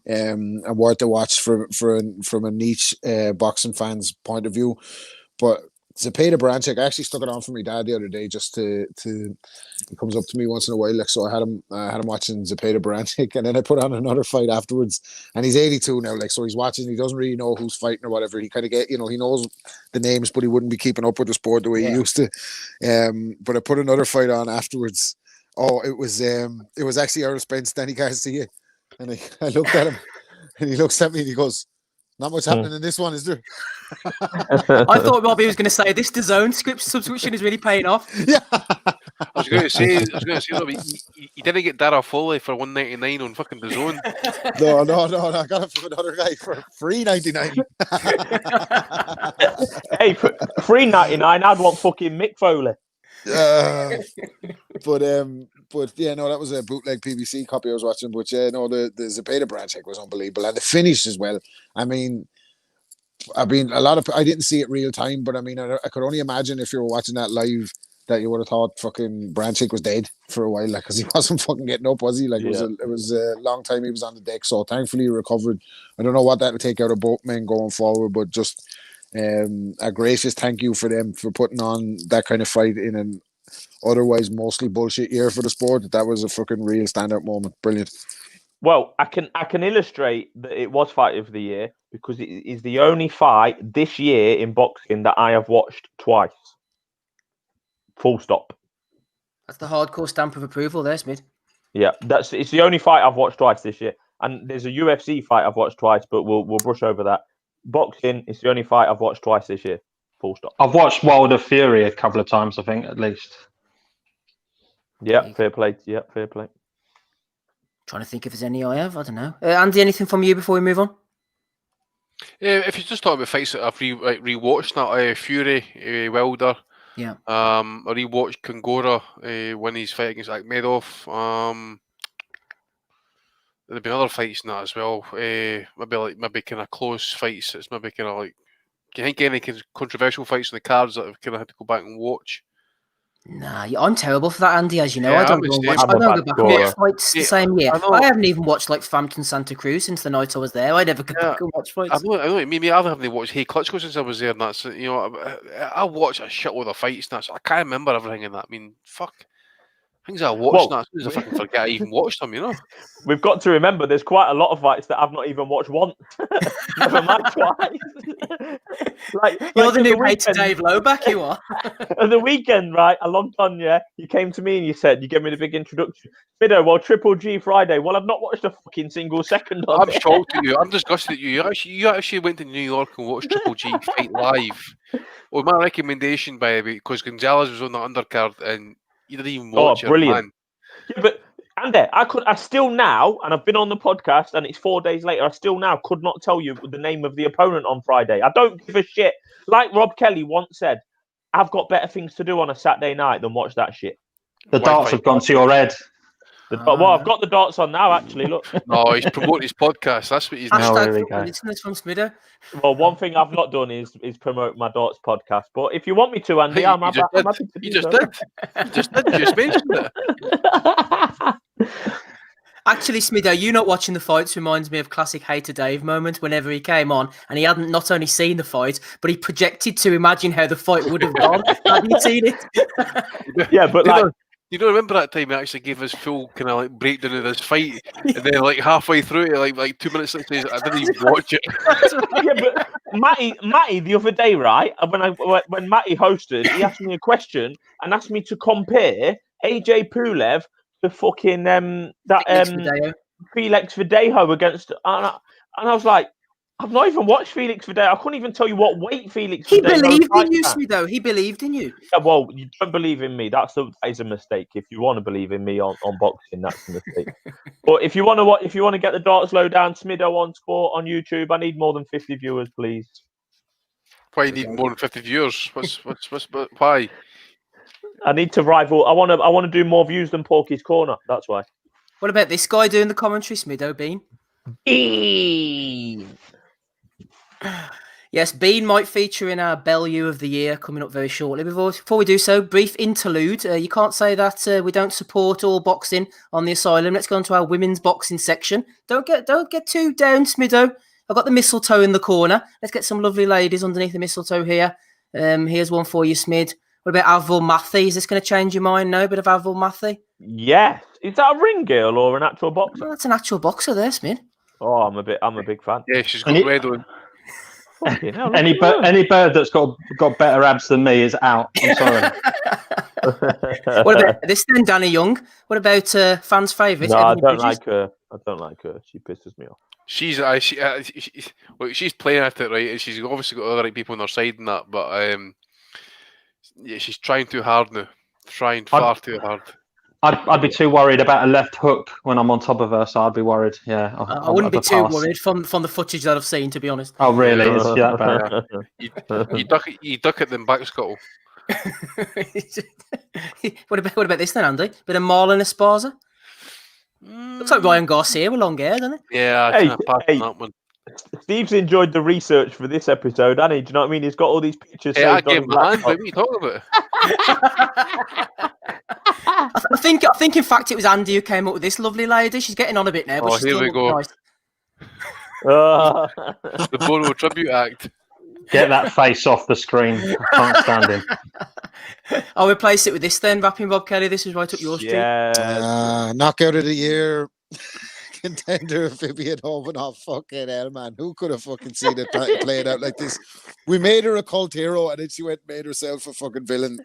and worth to watch from a niche boxing fans point of view. But Zepeda Barancic, I actually stuck it on for my dad the other day just to he comes up to me once in a while, like, so I had him watching Zepeda Barancic, and then I put on another fight afterwards, and he's 82 now, like, so he's watching, he doesn't really know who's fighting or whatever, he kind of he knows the names, but he wouldn't be keeping up with the sport the way he used to. But I put another fight on afterwards. Oh, it was actually Errol Spence, Danny Garcia, and I looked at him, and he looks at me and he goes, "Not much happening in this one, is there?" I thought Robbie was going to say this DAZN script subscription is really paying off. Yeah. I was going to say, Robbie, you didn't get Dara Foley for $1.99 on fucking DAZN. No, I got it from another guy for $3.99. Hey, for $3.99, I'd want fucking Mick Foley. But yeah, no, that was a bootleg PBC copy I was watching. But yeah, no, the Zepeda Barancic was unbelievable, and the finish as well. I mean, I didn't see it real time, but I mean, I could only imagine if you were watching that live that you would have thought fucking Barancic was dead for a while, like, because he wasn't fucking getting up, was he? Like, it was a long time he was on the deck. So thankfully he recovered. I don't know what that will take out of both men going forward, but just a gracious thank you for them for putting on that kind of fight in an otherwise mostly bullshit year for the sport. That was a fucking real standout moment. Brilliant. Well, I can illustrate that it was Fight of the Year because it is the only fight this year in boxing that I have watched twice. Full stop. That's the hardcore stamp of approval there, Smith. Yeah, it's the only fight I've watched twice this year. And there's a UFC fight I've watched twice, but we'll brush over that. Boxing is the only fight I've watched twice this year. Full stop. I've watched Wilder Fury a couple of times, I think, at least. Yeah, fair play. Yeah, fair play. Trying to think if there's any I have. I don't know. Andy, anything from you before we move on? If you just talk about fights that I've rewatched, that Fury, Wilder. Yeah. I rewatched Kongora when he's fighting against Akhmedov. There've been other fights in that as well. Maybe kind of close fights. It's maybe kind of like. Do you think any controversial fights on the cards that I've kind of had to go back and watch? Nah, I'm terrible for that, Andy. As you know, Yeah, I don't I'm go the and same. watch. I I'm a don't bad go back and scorer. watch fights the Yeah, same year. I know. I haven't even watched like Frampton Santa Cruz since the night I was there. I never go Yeah, back and watch I fights. know what you mean. I haven't watched Hey Klitschko since I was there, and that's I watch a shitload of fights, and that's I can't remember everything in that. I mean, fuck. Things I watched, Well, as soon as I fucking forget I even watched them, We've got to remember there's quite a lot of fights that I've not even watched once. Never mind twice. You're the at new the mate to weekend- Dave Loback, you are. At the weekend, right? I logged on, yeah. You came to me and you said, you gave me the big introduction. Fido, well, Triple G Friday. Well, I've not watched a fucking single second of I'm it. shocked at you. I'm disgusted at you. You actually went to New York and watched Triple G fight live. Well, my recommendation, by the way, because Gonzalez was on the undercard and you didn't even watch it, brilliant. man. Yeah, but Andy, I still now, and I've been on the podcast, and it's 4 days later. I still now could not tell you the name of the opponent on Friday. I don't give a shit. Like Rob Kelly once said, I've got better things to do on a Saturday night than watch that shit. The darts have gone to your head. I've got the darts on now. Actually, look. No, he's promoting his podcast. That's what he's doing. there we Hashtag go. listeners from Smido. Well, one thing I've not done is promote my darts podcast. But if you want me to, Andy, I'm happy to You do just so. did. You just did. You just mentioned it. Actually, Smido, you not watching the fights reminds me of classic Hater Dave moment whenever he came on and he hadn't not only seen the fight, but he projected to imagine how the fight would have gone. Have you seen it? Yeah, but You don't remember that time he actually gave us full kind of like breakdown of this fight, and then like halfway through it, like 2 minutes later, he says, I didn't even watch it. yeah, but Matty, the other day, right? When Matty hosted, he asked me a question and asked me to compare AJ Pulev to fucking Felix Verdejo against, and I was like, I've not even watched Felix Verdejo. I couldn't even tell you what weight Felix. He Verdejo believed in fights you, at. Smido. He believed in you. Yeah, well, you don't believe in me. That is a mistake. If you want to believe in me on boxing, that's a mistake. But if you want to get the darts low down, Smido on Sport on YouTube, I need more than 50 viewers, please. Why you need more than 50 viewers? Why? I need to rival. I want to do more views than Porky's Corner. That's why. What about this guy doing the commentary, Smido Bean? Yes, Bean might feature in our Bellew of the Year coming up very shortly. Before we do so, brief interlude. You can't say that we don't support all boxing on the Asylum. Let's go on to our women's boxing section. Don't get too down, Smido. I've got the mistletoe in the corner. Let's get some lovely ladies underneath the mistletoe here. Here's one for you, Smid. What about Avril Mathy? Is this going to change your mind? No, bit of Avril Mathy? Yes. Is that a ring girl or an actual boxer? Oh, that's an actual boxer there, Smid. Oh, I'm a big fan. Yeah, she's got red on. Hell, Any bird that's got better abs than me is out. I'm sorry. What about this then, Danny Young? What about fans' favourite? No, I Ebony don't Bridges? like her. I don't like her. She pisses me off. She's playing at it right, and she's obviously got all the right people on her side and that, but yeah, she's trying too hard now. Trying far too hard. I'd be too worried about a left hook when I'm on top of her, so I'd be worried. Yeah, I wouldn't be too worried from the footage that I've seen, to be honest. Oh, really? Is she that bad? You duck it, then back scuttle. What about this then, Andy? Bit of Marlon Esparza? Looks like Ryan Garcia with long hair, doesn't it? Yeah, I can't pass on that one. Steve's enjoyed the research for this episode, hasn't he? Do you know what I mean? He's got all these pictures. Yeah, I saved on gave his my hand. laptop. What are you talking about? I think, in fact, it was Andy who came up with this lovely lady. She's getting on a bit now, but she's here still we go. nice. The Bono Tribute Act. Get that face off the screen. I can't stand him. I'll replace it with this then, Rapping Bob Kelly. This is right up your street. Yeah. Knockout of the year contender Vivian Hovenhoff. Fucking hell, man. Who could have fucking seen it play it out like this? We made her a cult hero and then she went and made herself a fucking villain.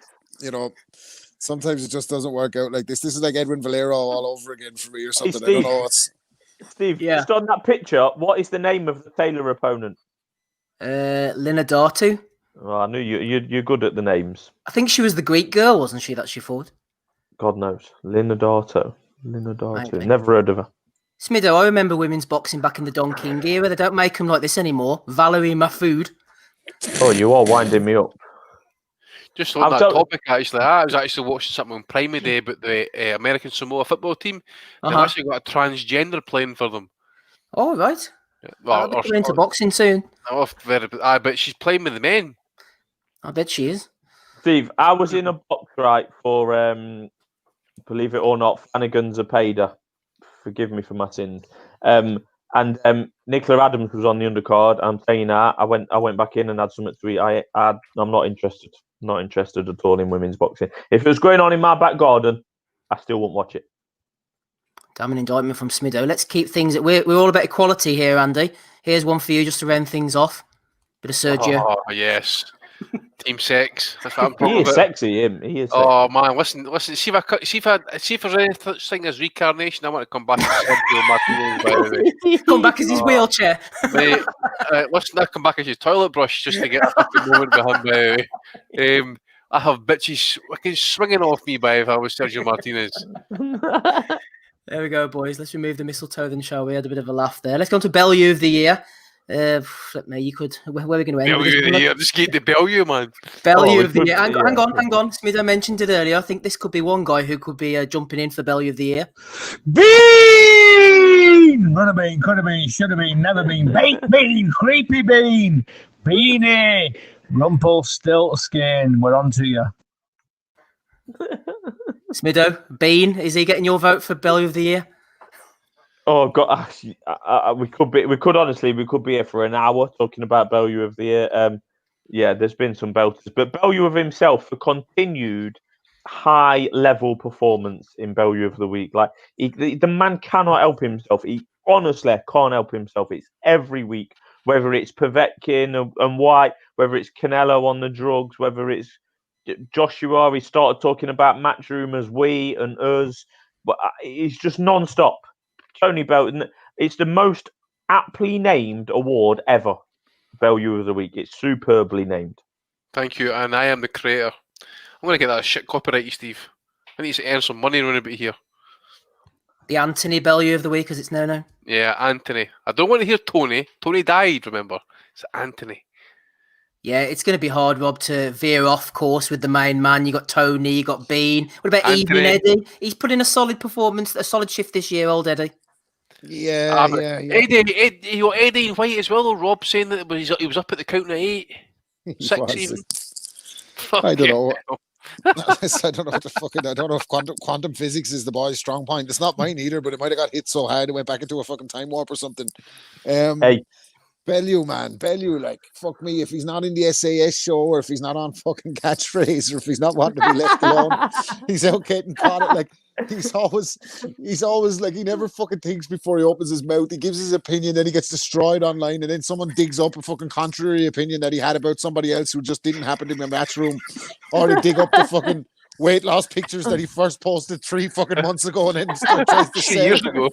sometimes it just doesn't work out like this. This is like Edwin Valero all over again for me or something. I Steve. don't know what's. Steve, Yeah. just on that picture, what is the name of the Taylor opponent? Lina Dartu. Oh, I knew you're good at the names. I think she was the Greek girl, wasn't she, that she fought? God knows. Linadarto. Maybe. Never heard of her. Smido, I remember women's boxing back in the Don King era. They don't make them like this anymore. Valerie Mafood. Oh, you are winding me up. Just on that topic, actually, I was actually watching something on Prime Day about the American Samoa football team. They've actually got a transgender playing for them. Oh, right. I'll be going into boxing soon. But she's playing with the men. I bet she is. Steve, I was in a box right for, believe it or not, Flanagan's a payder. Forgive me for my sins. And Nicola Adams was on the undercard. I'm saying that I went back in and had something to eat. I'm not interested. Not interested at all in women's boxing. If it was going on in my back garden, I still wouldn't watch it. Damn an indictment from Smido. Let's keep things. We're all about equality here, Andy. Here's one for you just to round things off. Bit of Sergio. Oh yes, team sex. That's what I'm talking He is about. sexy, him. He is. Sexy. Oh man, listen. See if there's any such thing as reincarnation. I want to come back as Sergio Martinez. By the way, come back as his wheelchair. Mate, listen, I come back as your toilet brush just to get a fucking moment with him. By the way, I have bitches fucking swinging off me if I was Sergio Martinez. There we go, boys. Let's remove the mistletoe then, shall we? Had a bit of a laugh there. Let's go on to Bellew of the Year. Flip me, you could. Where are we going to end? Bellew of the Year. Just get the Bellew, man. Bellew of the Year. Hang on. Smitho mentioned it earlier. I think this could be one guy who could be jumping in for Bellew of the Year. Bean! Would have been, could have been, should have been, never been. Baked bean, creepy bean, beanie, Rumpelstiltskin. We're on to you. Smido, Bean, is he getting your vote for Bellew of the Year? Oh God, actually, we could be here for an hour talking about Bellew of the Year. Yeah, there's been some belters, but Bellew of himself for continued high level performance in Bellew of the Week. Like the man cannot help himself. He honestly can't help himself. It's every week, whether it's Povetkin and White, whether it's Canelo on the drugs, whether it's Joshua. He started talking about Matchroom as we and us, but it's just non-stop. Tony Belton. It's the most aptly named award ever. Bellew of the Week. It's superbly named. Thank you, and I am the creator. I'm going to get that shit copyrighted, Steve. I need to earn some money running about here. The Anthony Bellew of the Week, as it's known now. Yeah, Anthony. I don't want to hear Tony. Tony died, remember? It's Anthony. Yeah, it's going to be hard, Rob, to veer off course with the main man. You got Tony, you got Bean. What about Evening Eddie? He's put in a solid performance, a solid shift this year, old Eddie. Yeah. Eddie White as well, though, Rob, saying that he was up at the count of 8. 6 even. I don't know. I don't know what the fucking. I don't know if quantum physics is the boy's strong point. It's not mine either, but it might have got hit so hard it went back into a fucking time warp or something. Hey. Bellew, man. Bellew, like, fuck me, if he's not in the SAS show or if he's not on fucking Catchphrase or if he's not wanting to be left alone, he's out getting caught. Like, he's always like, he never fucking thinks before he opens his mouth. He gives his opinion, then he gets destroyed online, and then someone digs up a fucking contrary opinion that he had about somebody else who just didn't happen to be in the match room, or they dig up the fucking weight loss pictures that he first posted 3 fucking months ago and then still tries to say years ago.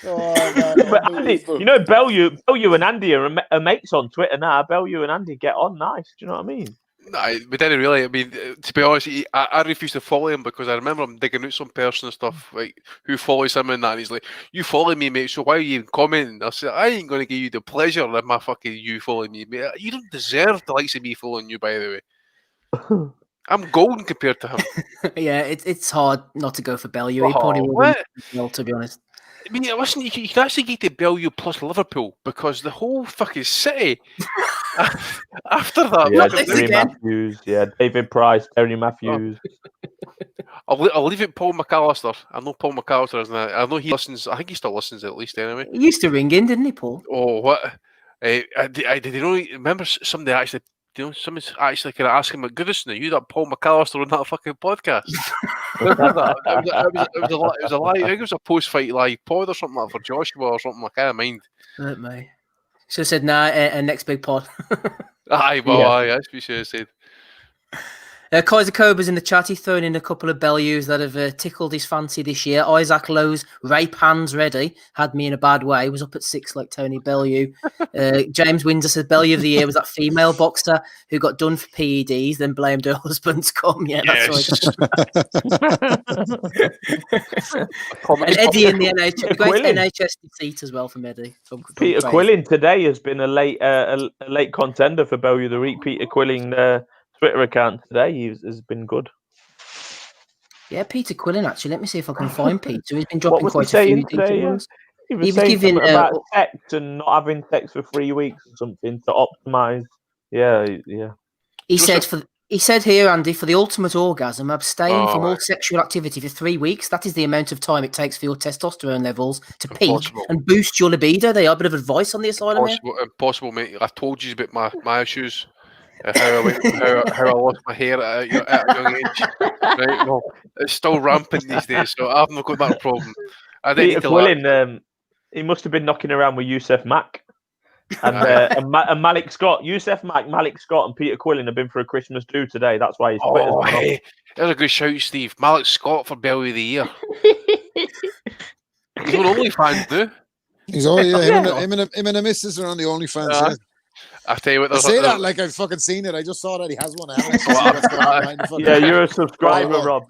Oh, man, but Andy, you know, Bellew and Andy are mates on Twitter now. Bellew and Andy get on nice. Do you know what I mean? No, we didn't really. I mean, to be honest, I refused to follow him because I remember him digging out some personal stuff, like who follows him and that. And he's like, "You follow me, mate. So why are you even commenting?" I said, "I ain't going to give you the pleasure of my fucking you following me, mate. You don't deserve the likes of me following you, by the way." I'm golden compared to him. Yeah, it's hard not to go for Bellew. He probably would, well, to be honest. I mean, listen, you can actually get the Bellew plus Liverpool because the whole fucking city after that. Yeah, Terry Matthews, David Price, Terry Matthews. I'll leave it Paul McAllister. I know Paul McAllister isn't it? I know he listens. I think he still listens at least anyway. He used to ring in, didn't he, Paul? Oh, what? Did you know? Remember somebody actually? You know, someone's actually kind of asking him, "Goodness, are you that Paul McAllister on that fucking podcast?" It was a lie. I think it was a post-fight live pod or something like that for Joshua or something. I can't mind. Let me. Should have said, "Nah, next big pod." Aye, well, aye, that's what you should have said. Kaiser Cobra's in the chat. He's thrown in a couple of Bellews that have tickled his fancy this year. Isaac Lowe's rape hands ready had me in a bad way. Was up at 6 like Tony Bellew. James Windsor says Bellew of the year was that female boxer who got done for PEDs, then blamed her husband's cum. Yeah, that's right. And Eddie in the NHS, the great NHS deceit as well from Eddie. Peter Quilling today has been a late contender for Bellew of the Week. Peter Quilling. Twitter account today has been good. Yeah, Peter Quillen, actually. Let me see if I can find Peter. He's been dropping quite a few today, ones. He was giving about sex and not having sex for 3 weeks or something to optimise. Yeah. He said here, Andy, for the ultimate orgasm, abstain from all sexual activity for 3 weeks. That is the amount of time it takes for your testosterone levels to peak and boost your libido. They are a bit of advice on the asylum. Impossible, mate. I told you about my issues. How I lost my hair at a young age. Right, well, it's still rampant these days, so I've not got that problem. Peter Quillen, he must have been knocking around with Youssef Mack and Malik Scott. Youssef Mack, Malik Scott, and Peter Quillen have been for a Christmas do today. That's why he's quit. Hey, there's a good shout, Steve. Malik Scott for Bellew of the Year. He's on OnlyFans now. He's him and the missus are on the OnlyFans. I tell you what, I say that like I've fucking seen it. I just saw that he has one. Yeah, you're a subscriber, Rob.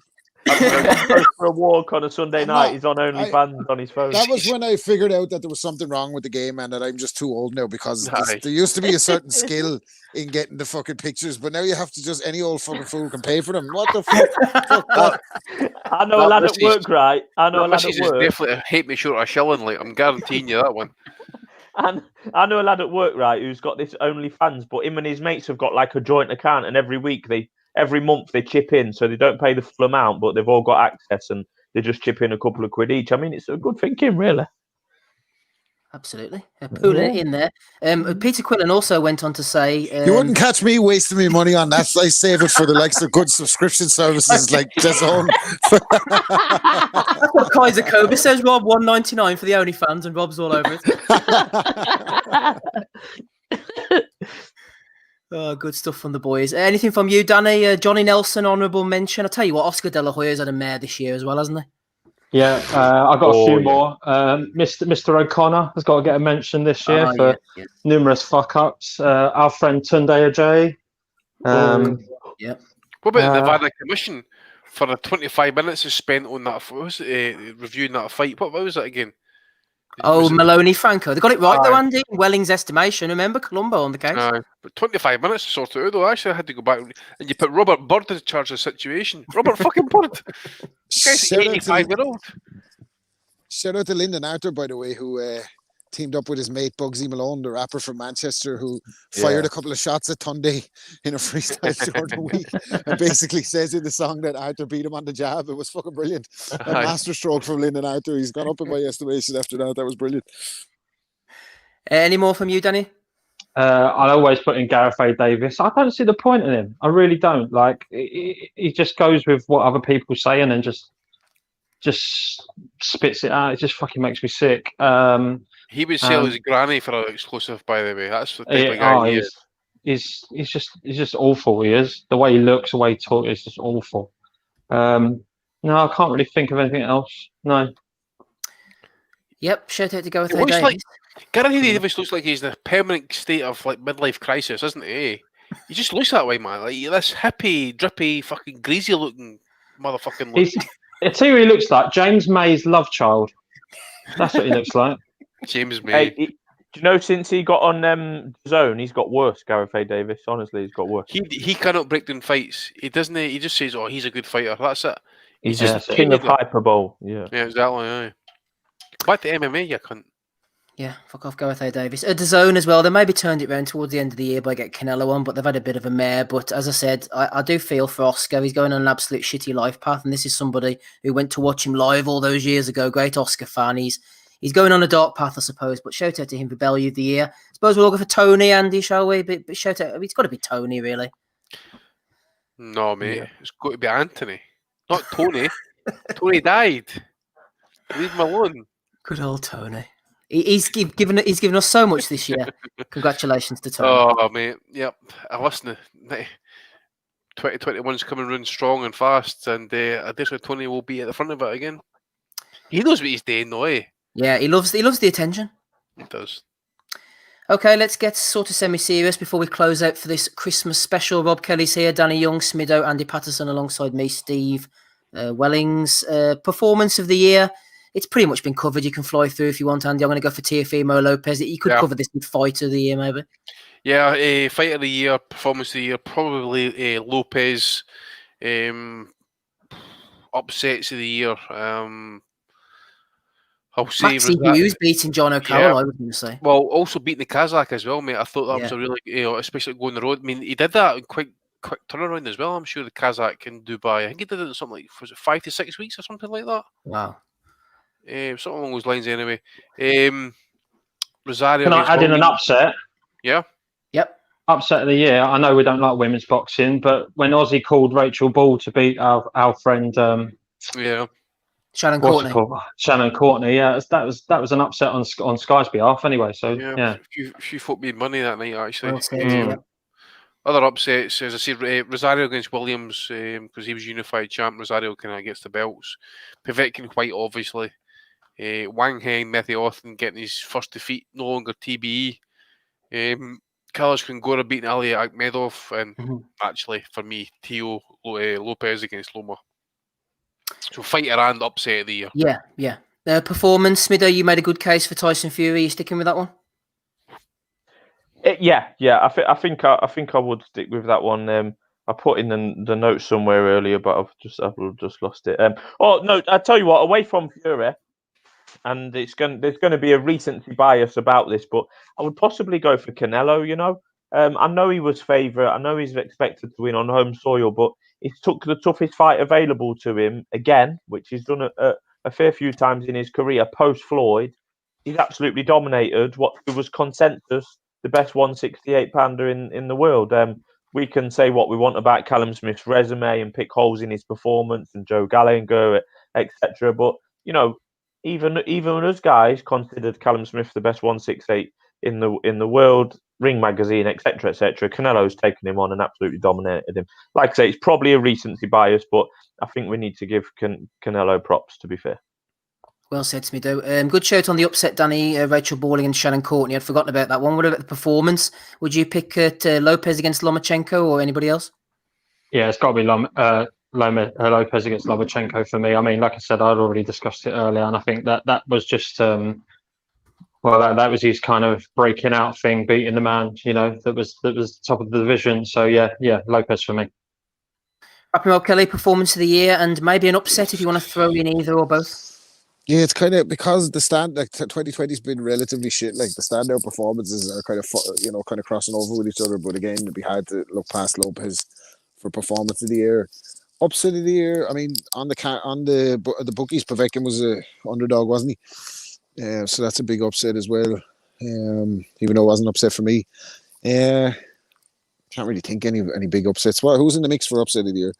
For a walk on a Sunday night, he's on OnlyFans on his phone. That was when I figured out that there was something wrong with the game and that I'm just too old now because there used to be a certain skill in getting the fucking pictures, but now you have to just any old fucking fool can pay for them. What the fuck? I know a lad at work, right? I know a lad at work. Definitely hate me short of a shilling. Like I'm guaranteeing you that one. And I know a lad at work, right, who's got this OnlyFans, but him and his mates have got like a joint account, and every month they chip in, so they don't pay the full amount, but they've all got access, and they just chip in a couple of quid each. I mean, it's a good thinking, really. Absolutely. Pulling it in there. Peter Quillen also went on to say... you wouldn't catch me wasting me money on that. I save it for the likes of good subscription services like DAZN. That's what Kaiser Cobra says, Rob. $1.99 for the OnlyFans, and Rob's all over it. Oh, good stuff from the boys. Anything from you, Danny? Johnny Nelson, honourable mention. I'll tell you what, Oscar De La Hoya's had a mare this year as well, hasn't he? Yeah, I got a few more. Mr. O'Connor has got to get a mention this year for numerous fuck-ups. Our friend Tunde Ajayi. What about the Nevada Commission for the 25 minutes is spent on that? Reviewing that fight. What was that again? Maloney Franco. They got it right though, Andy. In Welling's estimation. Remember Colombo on the case. But 25 minutes to sort it out though. Actually, I had to go back and you put Robert Bird in charge of the situation. Robert fucking Bird. The guy's 85-year-old. Shout out to Lyndon Arthur, by the way, who teamed up with his mate Bugsy Malone, the rapper from Manchester, who fired a couple of shots at Tunde in a freestyle during the week, and basically says in the song that Arthur beat him on the jab. It was fucking brilliant. A masterstroke from Lyndon Arthur. He's gone up in my estimation after that. That was brilliant. Any more from you, Danny? I'll always put in Gareth A. Davis. I don't see the point in him. I really don't. Like he just goes with what other people say and then just spits it out. It just fucking makes me sick. He would sell his granny for an exclusive, by the way. That's the type of guy he is. He's just awful. He is. The way he looks, the way he talks, is just awful. No, I can't really think of anything else. No. Yep, shout out to Gareth A. Davis. Gareth A. Davis looks like he's in a permanent state of like midlife crisis, isn't he? He just looks that way, man. Like this hippie, drippy, fucking greasy looking motherfucking look. I tell you what he looks like. James May's love child. That's what he looks like. James May. Hey, do you know since he got on Zone, he's got worse, Gareth A. Davis. Honestly, he's got worse. He cannot break down fights. He doesn't. He just says, "Oh, he's a good fighter." That's it. He's just king of hyperbole. Yeah. Yeah, exactly. Yeah. Back to MMA, you cunt. Yeah, fuck off, Gareth A. Davis. DAZN as well. They maybe turned it around towards the end of the year by getting Canelo on, but they've had a bit of a mare. But as I said, I do feel for Oscar. He's going on an absolute shitty life path, and this is somebody who went to watch him live all those years ago. Great Oscar fan. He's going on a dark path, I suppose. But shout out to him for Bellew of the Year. I suppose we'll all go for Tony, Andy, shall we? But shout out. It's got to be Tony, really. No, mate. It's got to be Anthony, not Tony. Tony died. Leave him alone. Good old Tony. He's given us so much this year. Congratulations to Tony. Oh, mate. Yep. I listen to 2021's coming round strong and fast, and I guess Tony will be at the front of it again. He knows what he's doing, though, eh? Yeah, he loves the attention. He does. Okay, let's get sort of semi-serious before we close out for this Christmas special. Rob Kelly's here, Danny Young, Smido, Andy Patterson alongside me, Steve Wellings. Performance of the year. It's pretty much been covered. You can fly through if you want, Andy. I'm going to go for Teofimo Lopez. You could cover this with Fighter of the Year, maybe. Yeah, Fighter of the Year, Performance of the Year, probably Lopez. Upsets of the year. I'll say Maxi Hughes beating John O'Carroll, I was going to say. Well, also beating the Kazakh as well, mate. I thought that was a really, especially going the road. I mean, he did that in quick turnaround as well. I'm sure the Kazakh in Dubai. I think he did it in something like, was it 5 to 6 weeks or something like that? Wow. Something along those lines, anyway. Rosario. Can I add in an upset? Yeah. Yep. Upset of the year. I know we don't like women's boxing, but when Aussie called Rachel Ball to beat our friend, Shannon Courtney. Shannon Courtney. Yeah, that was an upset on Sky's behalf, anyway. So yeah. A few folk made money that night, actually. Well said, Other upsets, as I said, Rosario against Williams, because he was unified champ. Rosario kind of gets the belts. Povetkin White, obviously. Wang Heng, Methiothan getting his first defeat, no longer TBE. Kalish Kongora beating Ali Akhmedov, and actually, for me, Teo Lopez against Loma. So fighter and upset of the year. Yeah. Performance, Smido, you made a good case for Tyson Fury. Are you sticking with that one? Yeah. I think I would stick with that one. I put in the notes somewhere earlier, but I've just lost it. I tell you what, away from Fury, and there's going to be a recency bias about this, but I would possibly go for Canelo. You know, I know he was favourite. I know he's expected to win on home soil, but he took the toughest fight available to him again, which he's done a fair few times in his career post Floyd. He's absolutely dominated what was consensus the best 168 pounder in the world. We can say what we want about Callum Smith's resume and pick holes in his performance and Joe Gallagher, etc. But you know, even us guys considered Callum Smith the best 168 in the world. Ring Magazine, etc., etc. Canelo's taken him on and absolutely dominated him. Like I say, it's probably a recency bias, but I think we need to give Canelo props, to be fair. Well said, Smido. Good shout on the upset, Danny. Rachel Balling and Shannon Courtney. I'd forgotten about that one. What about the performance? Would you pick Lopez against Lomachenko or anybody else? Yeah, it's got to be Lopez against Lomachenko for me. I mean, like I said, I'd already discussed it earlier, and I think that was just that was his kind of breaking out thing, beating the man, you know, that was top of the division. So yeah, Lopez for me. Wrapping up, Kelly, performance of the year, and maybe an upset if you want to throw in either or both. Yeah, it's kind of because the 2020's been relatively shit. Like the standout performances are kind of crossing over with each other. But again, it'd be hard to look past Lopez for performance of the year. Upset of the year. I mean, on the bookies, Povetkin was a underdog, wasn't he? So that's a big upset as well. Even though it wasn't upset for me. Can't really think any big upsets. Who's in the mix for upset of the year?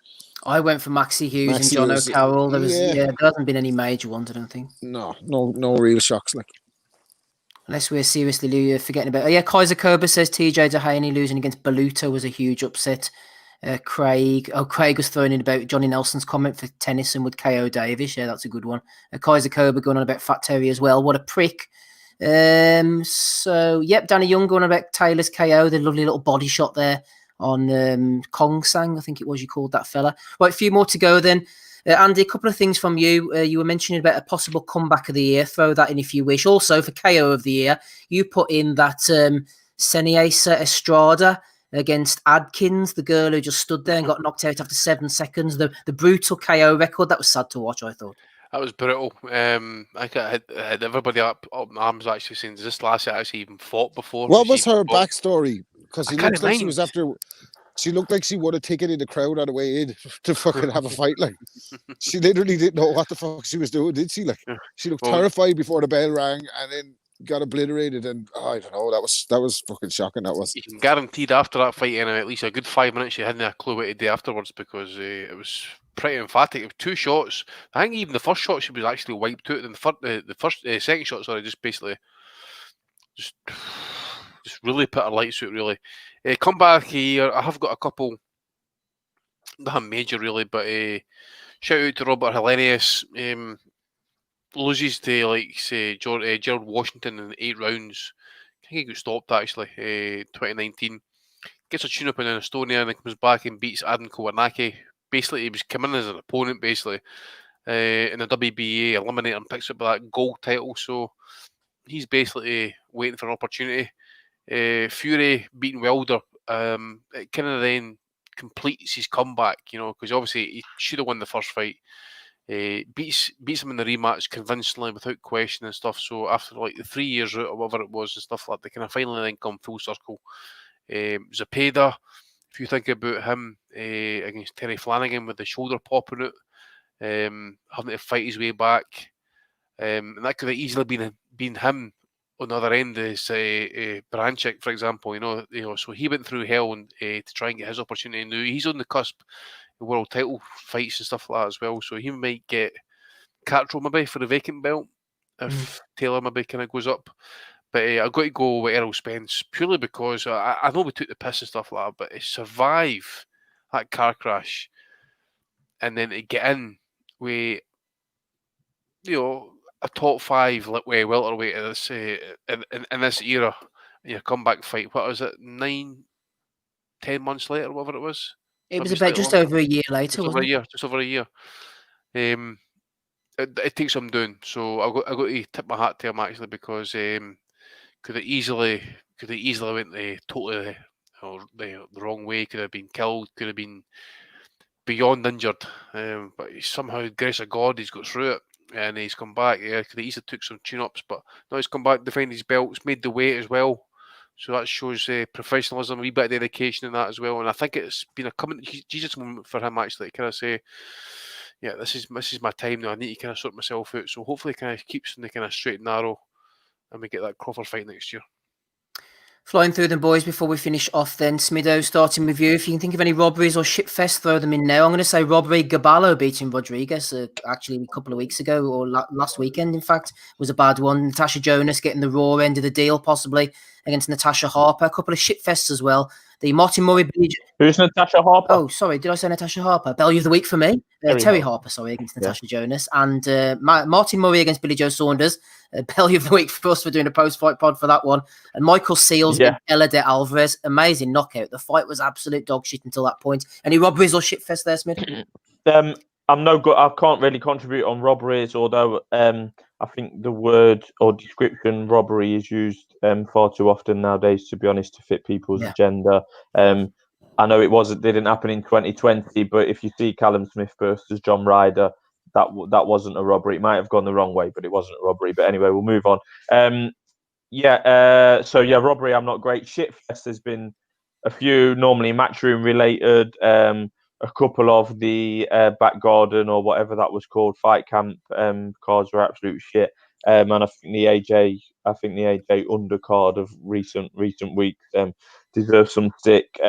I went for Maxi Hughes and John O'Carroll. There hasn't been any major ones, I don't think. No real shocks. Like, unless we're seriously forgetting about. Kaiser Koba says TJ Dehaney losing against Baluta was a huge upset. Craig was throwing in about Johnny Nelson's comment for Tennyson with KO Davis. Yeah, that's a good one. Kaiser Koba going on about Fat Terry as well. What a prick. Danny Young going on about Taylor's KO, the lovely little body shot there on Kong Sang, I think it was you called that fella. Right, a few more to go then. Andy, a couple of things from you. You were mentioning about a possible comeback of the year. Throw that in if you wish. Also, for KO of the year, you put in that Seniesa Estrada against Adkins, the girl who just stood there and got knocked out after 7 seconds. The brutal KO record. That was sad to watch, I thought. That was brutal. I had everybody up in arms actually saying, "Does this lassie actually even fought before?" What was her backstory? Because she looked like she would have taken in the crowd on the way in to fucking have a fight. Like, she literally didn't know what the fuck she was doing, did she? Like, she looked terrified before the bell rang and then got obliterated. And I don't know, that was fucking shocking. That was. You can guaranteed after that fight, at least a good 5 minutes, she hadn't a clue what to do afterwards because it was pretty emphatic. It was 2 shots. I think even the first shot she was actually wiped out, and the second shot, just basically just really put her lights out. Really, come back here. I have got a couple nothing major really, but shout out to Robert Hellenius. Loses to like say Gerald Washington in 8 rounds. I think he got stopped actually. 2019 gets a tune-up in Estonia and then comes back and beats Adam Kowarnaki. Basically, he was coming as an opponent basically in the WBA eliminator and picks up that gold title. So he's basically waiting for an opportunity. Fury beating Wilder, it kind of then completes his comeback, because obviously he should have won the first fight. Beats him in the rematch convincingly without question and stuff. So after like the 3 years out or whatever it was and stuff like that, they kind of finally then come full circle. Zepeda, if you think about him against Terry Flanagan with the shoulder popping out, having to fight his way back, and that could have easily been him on the other end as Branchik, for example. So he went through hell and to try and get his opportunity. Now he's on the cusp of world title fights and stuff like that as well. So he might get Catro maybe for the vacant belt if Taylor maybe kind of goes up. But I've got to go with Errol Spence purely because I know we took the piss and stuff like that, but to survive that car crash and then to get in with a top 5 welterweight in this in this era, comeback fight. What was it? 9-10 months later, whatever it was. It was about just over a year later, wasn't it? Just over a year. It takes him down. So I got to tip my hat to him actually because could have easily went totally the wrong way. Could have been killed. Could have been beyond injured. But somehow, grace of God, he's got through it. And he's come back. Yeah, could have easily took some tune-ups, but no, he's come back, defended his belts, made the weight as well. So that shows professionalism, a wee bit of dedication in that as well. And I think it's been a coming Jesus moment for him actually to kind of say, yeah, this is my time now. I need to kind of sort myself out. So hopefully, kind of keeps in the kind of straight and narrow, and we get that Crawford fight next year. Flying through them, boys, before we finish off then. Smido, starting with you. If you can think of any robberies or shitfest, throw them in now. I'm going to say robbery. Gaballo beating Rodriguez actually a couple of weeks ago, or last weekend, in fact, was a bad one. Natasha Jonas getting the raw end of the deal, possibly, against Natasha Harper. A couple of shitfests as well. The Martin Murray... Who's Natasha Harper? Oh, sorry. Did I say Natasha Harper? Bellew of the week for me. Terry Harper, sorry, against Natasha Jonas. And Martin Murray against Billy Joe Saunders. Bellew of the week for us for doing a post-fight pod for that one. And Michael Seals against Ella de Alvarez. Amazing knockout. The fight was absolute dog shit until that point. Any robberies or shitfest there, Smith? I'm no good. I can't really contribute on robberies, although I think the word or description robbery is used far too often nowadays, to be honest, to fit people's agenda. I know it didn't happen in 2020, but if you see Callum Smith versus John Ryder, that wasn't a robbery. It might have gone the wrong way, but it wasn't a robbery. But anyway, we'll move on. Robbery, I'm not great. Shitfest, there's been a few, normally matchroom related. A couple of the back garden or whatever that was called, fight camp cards were absolute shit. And I think the AJ undercard of recent weeks deserves some stick.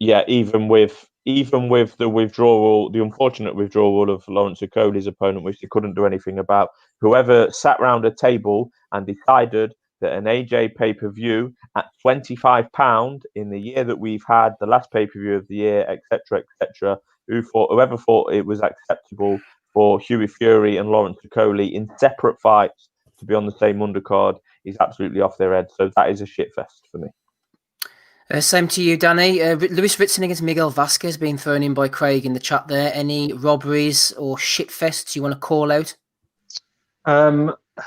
Even with the unfortunate withdrawal of Lawrence Okoli's opponent, which they couldn't do anything about, whoever sat round a table and decided that an AJ pay-per-view at £25 in the year that we've had, the last pay-per-view of the year, etc., whoever thought it was acceptable for Hughie Fury and Lawrence Okoli in separate fights to be on the same undercard is absolutely off their head. So that is a shitfest for me. Same to you, Danny. Lewis Ritson against Miguel Vasquez being thrown in by Craig in the chat there. Any robberies or shitfests you want to call out?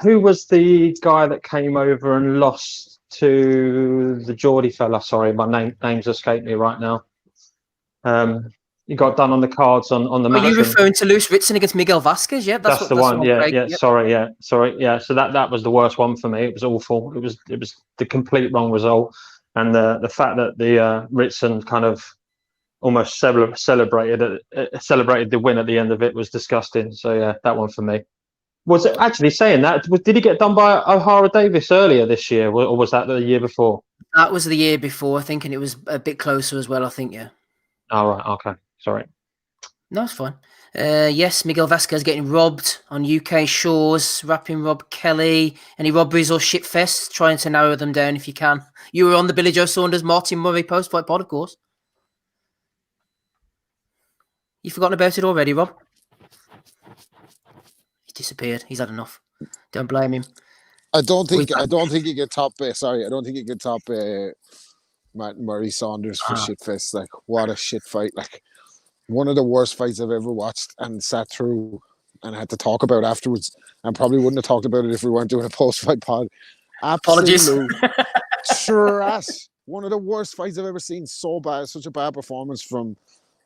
Who was the guy that came over and lost to the Geordie fella? Sorry, my name's escaped me right now. He got done on the cards on the match. Are you referring to Lewis Ritson against Miguel Vasquez? Yeah, that's the one. Sorry. So that was the worst one for me. It was awful. It was the complete wrong result, and the fact that the Ritson kind of almost celebrated the win at the end of it was disgusting. So yeah, that one for me. Was it actually saying that? Did he get done by O'Hara Davis earlier this year, or was that the year before? That was the year before, I think, and it was a bit closer as well, I think, yeah. Oh, right, okay. Sorry. No, it's fine. Yes, Miguel Vasquez getting robbed on UK shores, rapping Rob Kelly. Any robberies or shitfests? Trying to narrow them down if you can. You were on the Billy Joe Saunders, Martin Murray post-fight pod, of course. You forgotten about it already, Rob? He's disappeared. He's had enough. Don't blame him. I don't Well, think he could top. Sorry, I don't think he could top Matt Murray Saunders for shitfest. Like, what a shit fight! Like, one of the worst fights I've ever watched and sat through and had to talk about afterwards. And probably wouldn't have talked about it if we weren't doing a post-fight pod. Apologies. Absolute trash. One of the worst fights I've ever seen. So bad, such a bad performance from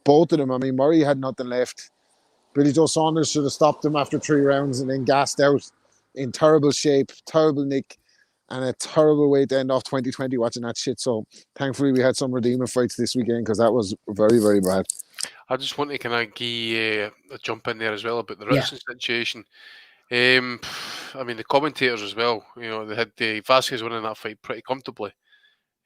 both of them. I mean, Murray had nothing left. Billy Joe Saunders should have stopped him after 3 rounds and then gassed out in terrible shape, terrible nick, and a terrible way to end off 2020 watching that shit. So thankfully we had some redeeming fights this weekend because that was very, very bad. I just want to kind of give a jump in there as well about the Ritson situation. I mean, the commentators as well, you know, they had Vasquez winning that fight pretty comfortably.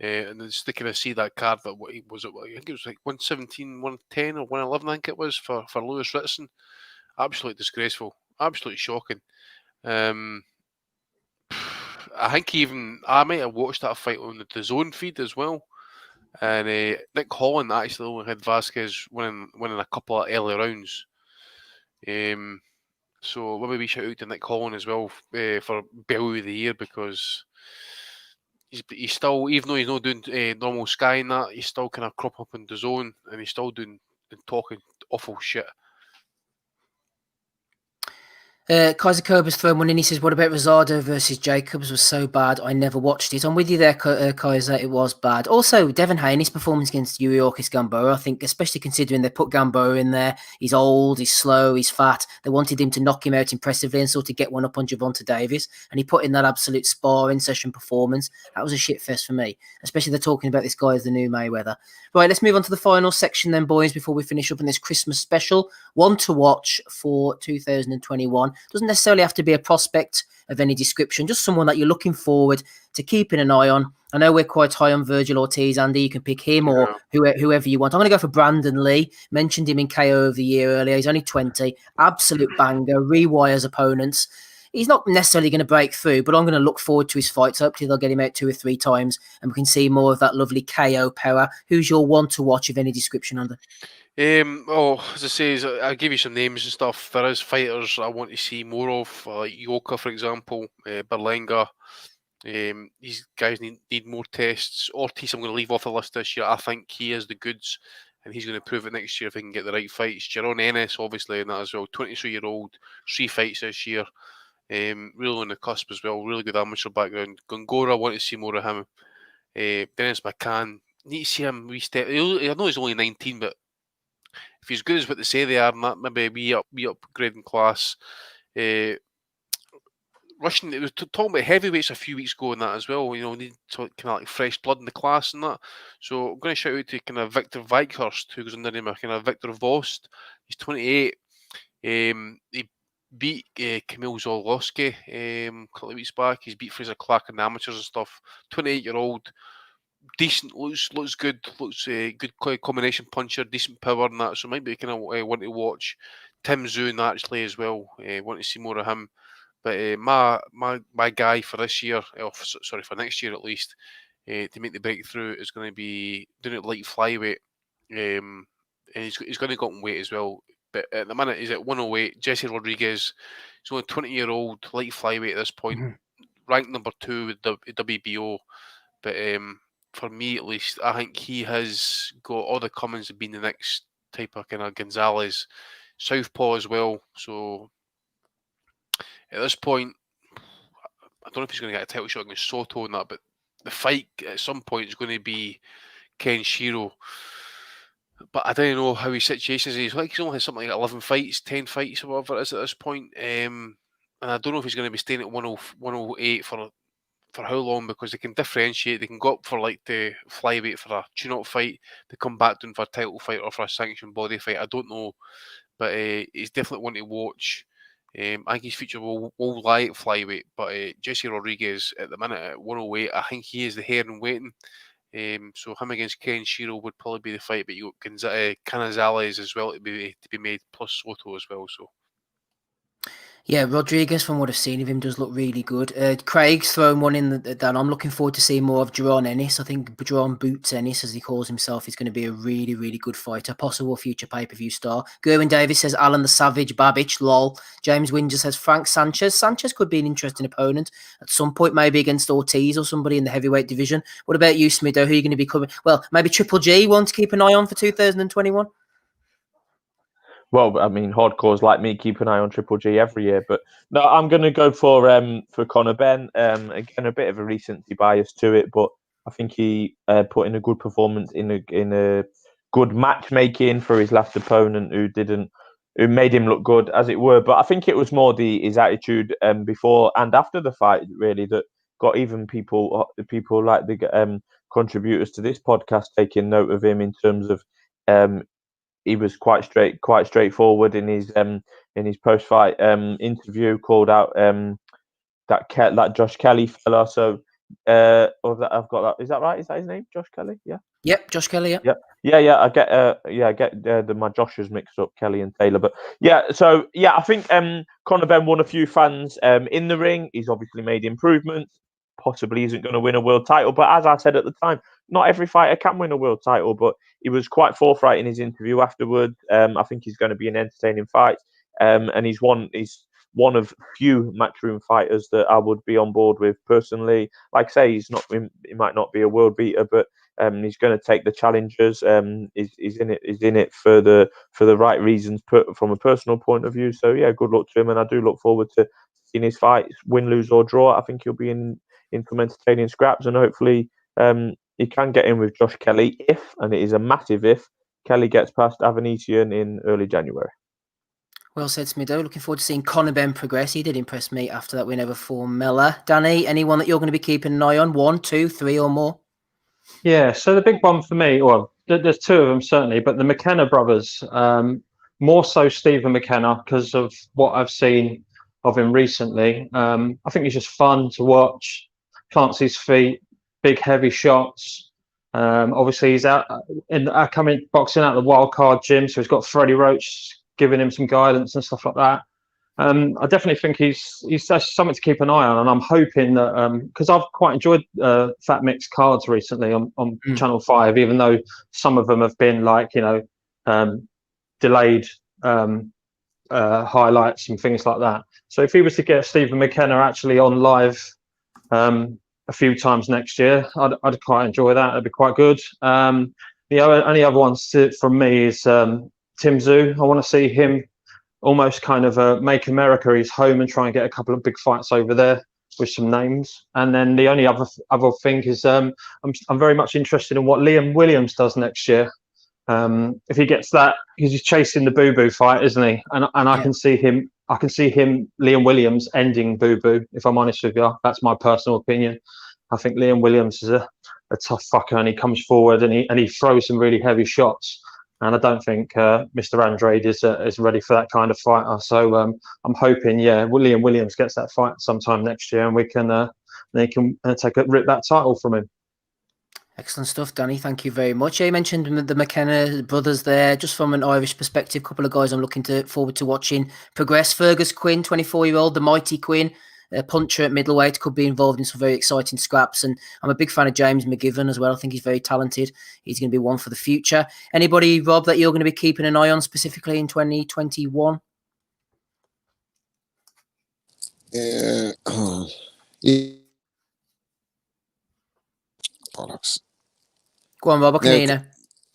And just to kind of see that card, that what was it? I think it was like 117, 110 or 111, I think it was for Lewis Ritson. Absolutely disgraceful, absolutely shocking. I think I might have watched that fight on the DAZN feed as well. And Nick Holland actually only had Vasquez winning a couple of early rounds. So maybe we shout out to Nick Holland as well for Bellew of the Year, because he's still, even though he's not doing normal Sky and that, he's still kind of crop up in the zone and he's still doing and talking awful shit. Kaiser Koba's thrown one in. He says, "What about Rosado versus Jacobs? Was so bad. I never watched it." I'm with you there, Kaiser. It was bad. Also, Devin Haney's performance against Yuriorkis Gamboa, I think, especially considering they put Gamboa in there. He's old, he's slow, he's fat. They wanted him to knock him out impressively and sort of get one up on Gervonta Davis. And he put in that absolute sparring session performance. That was a shit fest for me, especially they're talking about this guy as the new Mayweather. Right, let's move on to the final section then, boys, before we finish up in this Christmas special. One to watch for 2021. Doesn't necessarily have to be a prospect of any description, just someone that you're looking forward to keeping an eye on. I know we're quite high on Virgil Ortiz, Andy. You can pick him or whoever you want. I'm going to go for Brandon Lee. Mentioned him in KO of the year earlier. He's only 20. Absolute banger. Rewires opponents. He's not necessarily going to break through, but I'm going to look forward to his fights. Hopefully they'll get him out 2 or 3 times and we can see more of that lovely KO power. Who's your one to watch of any description, Andy? As I say, I'll give you some names and stuff. There is fighters I want to see more of, like Yoka, for example, Berlenga. These guys need more tests. Ortiz, I'm going to leave off the list this year. I think he is the goods, and he's going to prove it next year if he can get the right fights. Jaron Ennis, obviously, in that as well. 23-year-old, 3 fights this year. Really on the cusp as well. Really good amateur background. Gongora, I want to see more of him. Dennis McCann, need to see him restep. I know he's only 19, but if he's good as what they say they are, and that maybe we upgrade in class. Russian, it was talking about heavyweights a few weeks ago and that as well. You know, need kind of like fresh blood in the class and that. So I'm going to shout out to kind of Victor Weichhurst, who goes under the name of kind of Victor Vost. He's 28. He beat Kamil Zolowski a couple of weeks back. He's beat Fraser Clark in the amateurs and stuff. 28-year-old. Decent, looks good, looks good combination puncher, decent power and that. So might be kind of want to watch. Tim Zune actually as well. Want to see more of him. But my guy for this year, for next year at least, to make the breakthrough is going to be doing it light flyweight. And he's going to go in weight as well. But at the minute he's at 108. Jesse Rodriguez, he's only 20-year-old light flyweight at this point, ranked number 2 with the WBO. But for me at least, I think he has got all the comings of being the next type of kind of Gonzalez, southpaw as well. So at this point, I don't know if he's going to get a title shot against Soto and that, but the fight at some point is going to be Ken Shiro. But I don't know how his situation is. He's only had something like 11 fights, 10 fights, or whatever it is at this point. And I don't know if he's going to be staying at 108 for how long, because they can differentiate. They can go up for like the flyweight for a tune-up fight, they come back down for a title fight or for a sanctioned body fight. I don't know, but he's definitely one to watch. I think his future will lie at flyweight, but Jesse Rodriguez at the minute at 108, I think he is the hair in waiting. So him against Ken Shiro would probably be the fight, but you got Canizales as well to be made, plus Soto as well. So Yeah, Rodriguez, from what I've seen of him, does look really good. Craig's thrown one in that I'm looking forward to seeing more of Jerron Ennis. I think Jerron Boots Ennis, as he calls himself, is going to be a really, really good fighter, possible future pay-per-view star. Gerwin Davis says Alan the Savage Babbage, lol. James Winger says Frank Sanchez. Sanchez could be an interesting opponent at some point, maybe against Ortiz or somebody in the heavyweight division. What about you, Smido? Who are you going to be coming? Well, maybe Triple G, one to keep an eye on for 2021? Well, I mean, hardcores like me keep an eye on Triple G every year, but no, I'm going to go for Conor Benn. Again, a bit of a recency bias to it, but I think he put in a good performance in a good matchmaking for his last opponent, who made him look good, as it were. But I think it was more his attitude before and after the fight, really, that got even people like the contributors to this podcast taking note of him in terms of. He was quite straightforward in his post fight interview. Called out that Josh Kelly fella. So, I've got that. Is that right? Is that his name? Josh Kelly? Yeah. Yep, Josh Kelly. Yep. Yeah. I get my Joshes mixed up, Kelly and Taylor. But yeah, so yeah, I think Conor Benn won a few fans in the ring. He's obviously made improvements. Possibly isn't going to win a world title, but as I said at the time, not every fighter can win a world title. But he was quite forthright in his interview afterwards. I think he's going to be an entertaining fight, and he's one of few matchroom fighters that I would be on board with personally. Like I say, he might not be a world beater, but he's going to take the challenges. He's in it for the right reasons, from a personal point of view. So yeah, good luck to him, and I do look forward to seeing his fights, win, lose or draw. I think he'll be in some entertaining scraps, and hopefully he can get in with Josh Kelly if, and it is a massive if, Kelly gets past Avanesian in early January. Well said, Smido. Looking forward to seeing Conor Benn progress. He did impress me after that win over Formella. Danny, anyone that you're going to be keeping an eye on? 1, 2, 3 or more? Yeah, so the big one for me, well, there's two of them certainly, but the McKenna brothers, more so Stephen McKenna because of what I've seen of him recently. I think he's just fun to watch, plants his feet, big heavy shots. Obviously, he's coming boxing out the wild card gym, so he's got Freddie Roach giving him some guidance and stuff like that. I definitely think he's something to keep an eye on, and I'm hoping that because I've quite enjoyed Fat Mix cards recently on Channel 5, even though some of them have been like delayed highlights and things like that. So if he was to get Stephen McKenna actually on live a few times next year, I'd quite enjoy that. It'd be quite good. The only other ones from me is Tim Tszyu. I want to see him almost kind of make America his home and try and get a couple of big fights over there with some names. And then the only other thing is I'm very much interested in what Liam Williams does next year. If he gets that, because he's chasing the Boo Boo fight, isn't he? And I can see him, Liam Williams, ending Boo Boo. If I'm honest with you, that's my personal opinion. I think Liam Williams is a tough fucker, and he comes forward and he throws some really heavy shots. And I don't think Mr. Andrade is ready for that kind of fighter. So I'm hoping, Liam Williams gets that fight sometime next year, and we can rip that title from him. Excellent stuff, Danny. Thank you very much. You mentioned the McKenna brothers there. Just from an Irish perspective, a couple of guys I'm looking forward to watching progress. Fergus Quinn, 24-year-old, the mighty Quinn. Puncher at middleweight, could be involved in some very exciting scraps, and I'm a big fan of James McGivern as well. I think he's very talented. He's going to be one for the future. Anybody, Rob, that you're going to be keeping an eye on specifically in 2021? Bollocks. Go on, Rob. I can hear you now.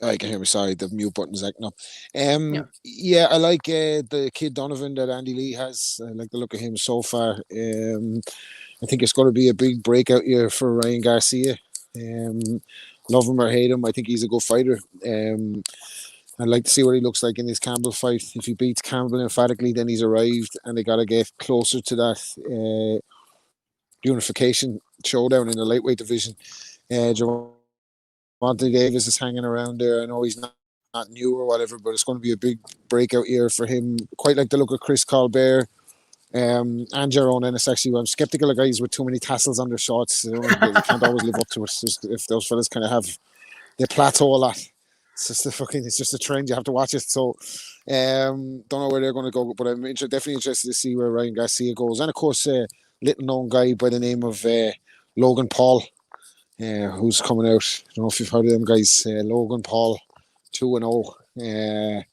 I can hear me. Sorry, the mute button's acting up. Yeah, I like the kid Donovan that Andy Lee has. I like the look of him so far. I think it's going to be a big breakout year for Ryan Garcia. Love him or hate him, I think he's a good fighter. I'd like to see what he looks like in his Campbell fight. If he beats Campbell emphatically, then he's arrived, and they got to get closer to that unification showdown in the lightweight division. Monty Davis is hanging around there. I know he's not new or whatever, but it's going to be a big breakout year for him. Quite like the look of Chris Colbert and Jerome Ennis. Actually, I'm skeptical of guys with too many tassels on their shorts. They can't always live up to it. If those fellas kind of have they plateau a lot. it's just a trend. You have to watch it. So, don't know where they're going to go, but I'm definitely interested to see where Ryan Garcia goes. And of course, little known guy by the name of Logan Paul, who's coming out. I don't know if you've heard of them guys. Logan Paul, 2-0,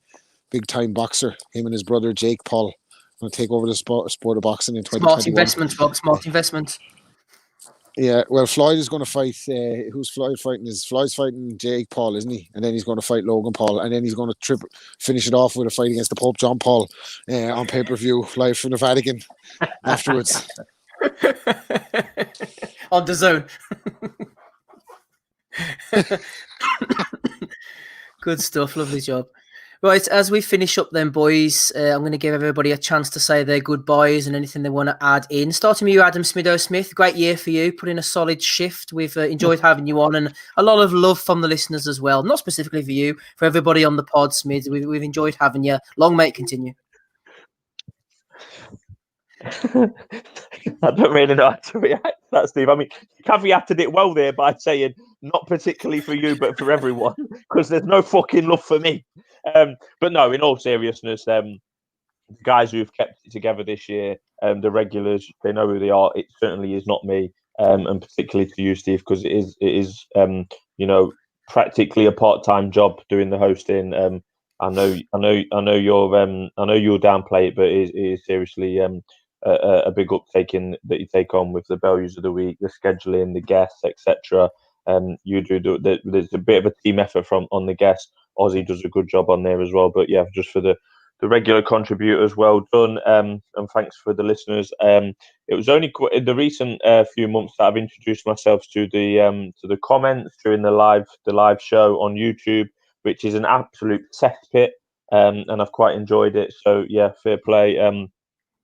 big time boxer. Him and his brother Jake Paul going to take over the sport of boxing in 2021. Smart investments, Rob. Smart investments. Yeah, well, Floyd is going to fight. Who's Floyd fighting? Floyd's fighting Jake Paul, isn't he? And then he's going to fight Logan Paul, and then he's going to finish it off with a fight against the Pope John Paul on pay-per-view live from the Vatican afterwards. On the zone. Good stuff. Lovely job. Right, as we finish up then, boys, I'm going to give everybody a chance to say their goodbyes and anything they want to add in. Starting with you, Adam Smido-Smith. Great year for you. Put in a solid shift. We've enjoyed having you on, and a lot of love from the listeners as well. Not specifically for you, for everybody on the pod, Smid. We've enjoyed having you. Long may it continue. I don't really know how to react to that, Steve. I mean, you caveated it well there by saying not particularly for you, but for everyone, because there's no fucking love for me. But no, in all seriousness, the guys who've kept it together this year, the regulars, they know who they are. It certainly is not me, and particularly to you, Steve, because it is practically a part-time job doing the hosting. I know you'll downplay it, but it is seriously a big uptaking that you take on with the values of the week, the scheduling, the guests, etc. You do there's a bit of a team effort on the guests. Ozzy does a good job on there as well. But yeah, just for the regular contributors, well done, and thanks for the listeners. It was only in the recent few months that I've introduced myself to the comments during the live show on YouTube, which is an absolute cesspit, and I've quite enjoyed it. So yeah, fair play.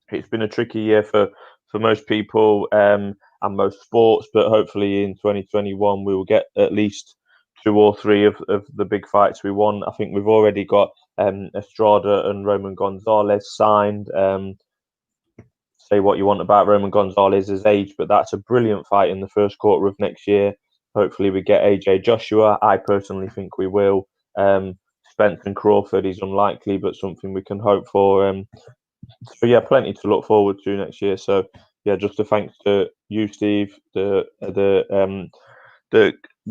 It's been a tricky year for most people and most sports, but hopefully in 2021 we will get at least 2 or 3 of the big fights we want. I think we've already got Estrada and Roman Gonzalez signed. Say what you want about Roman Gonzalez's age, but that's a brilliant fight in the first quarter of next year. Hopefully we get AJ Joshua. I personally think we will. Spence and Crawford is unlikely, but something we can hope for. So yeah, plenty to look forward to next year. So yeah, just a thanks to you, Steve, the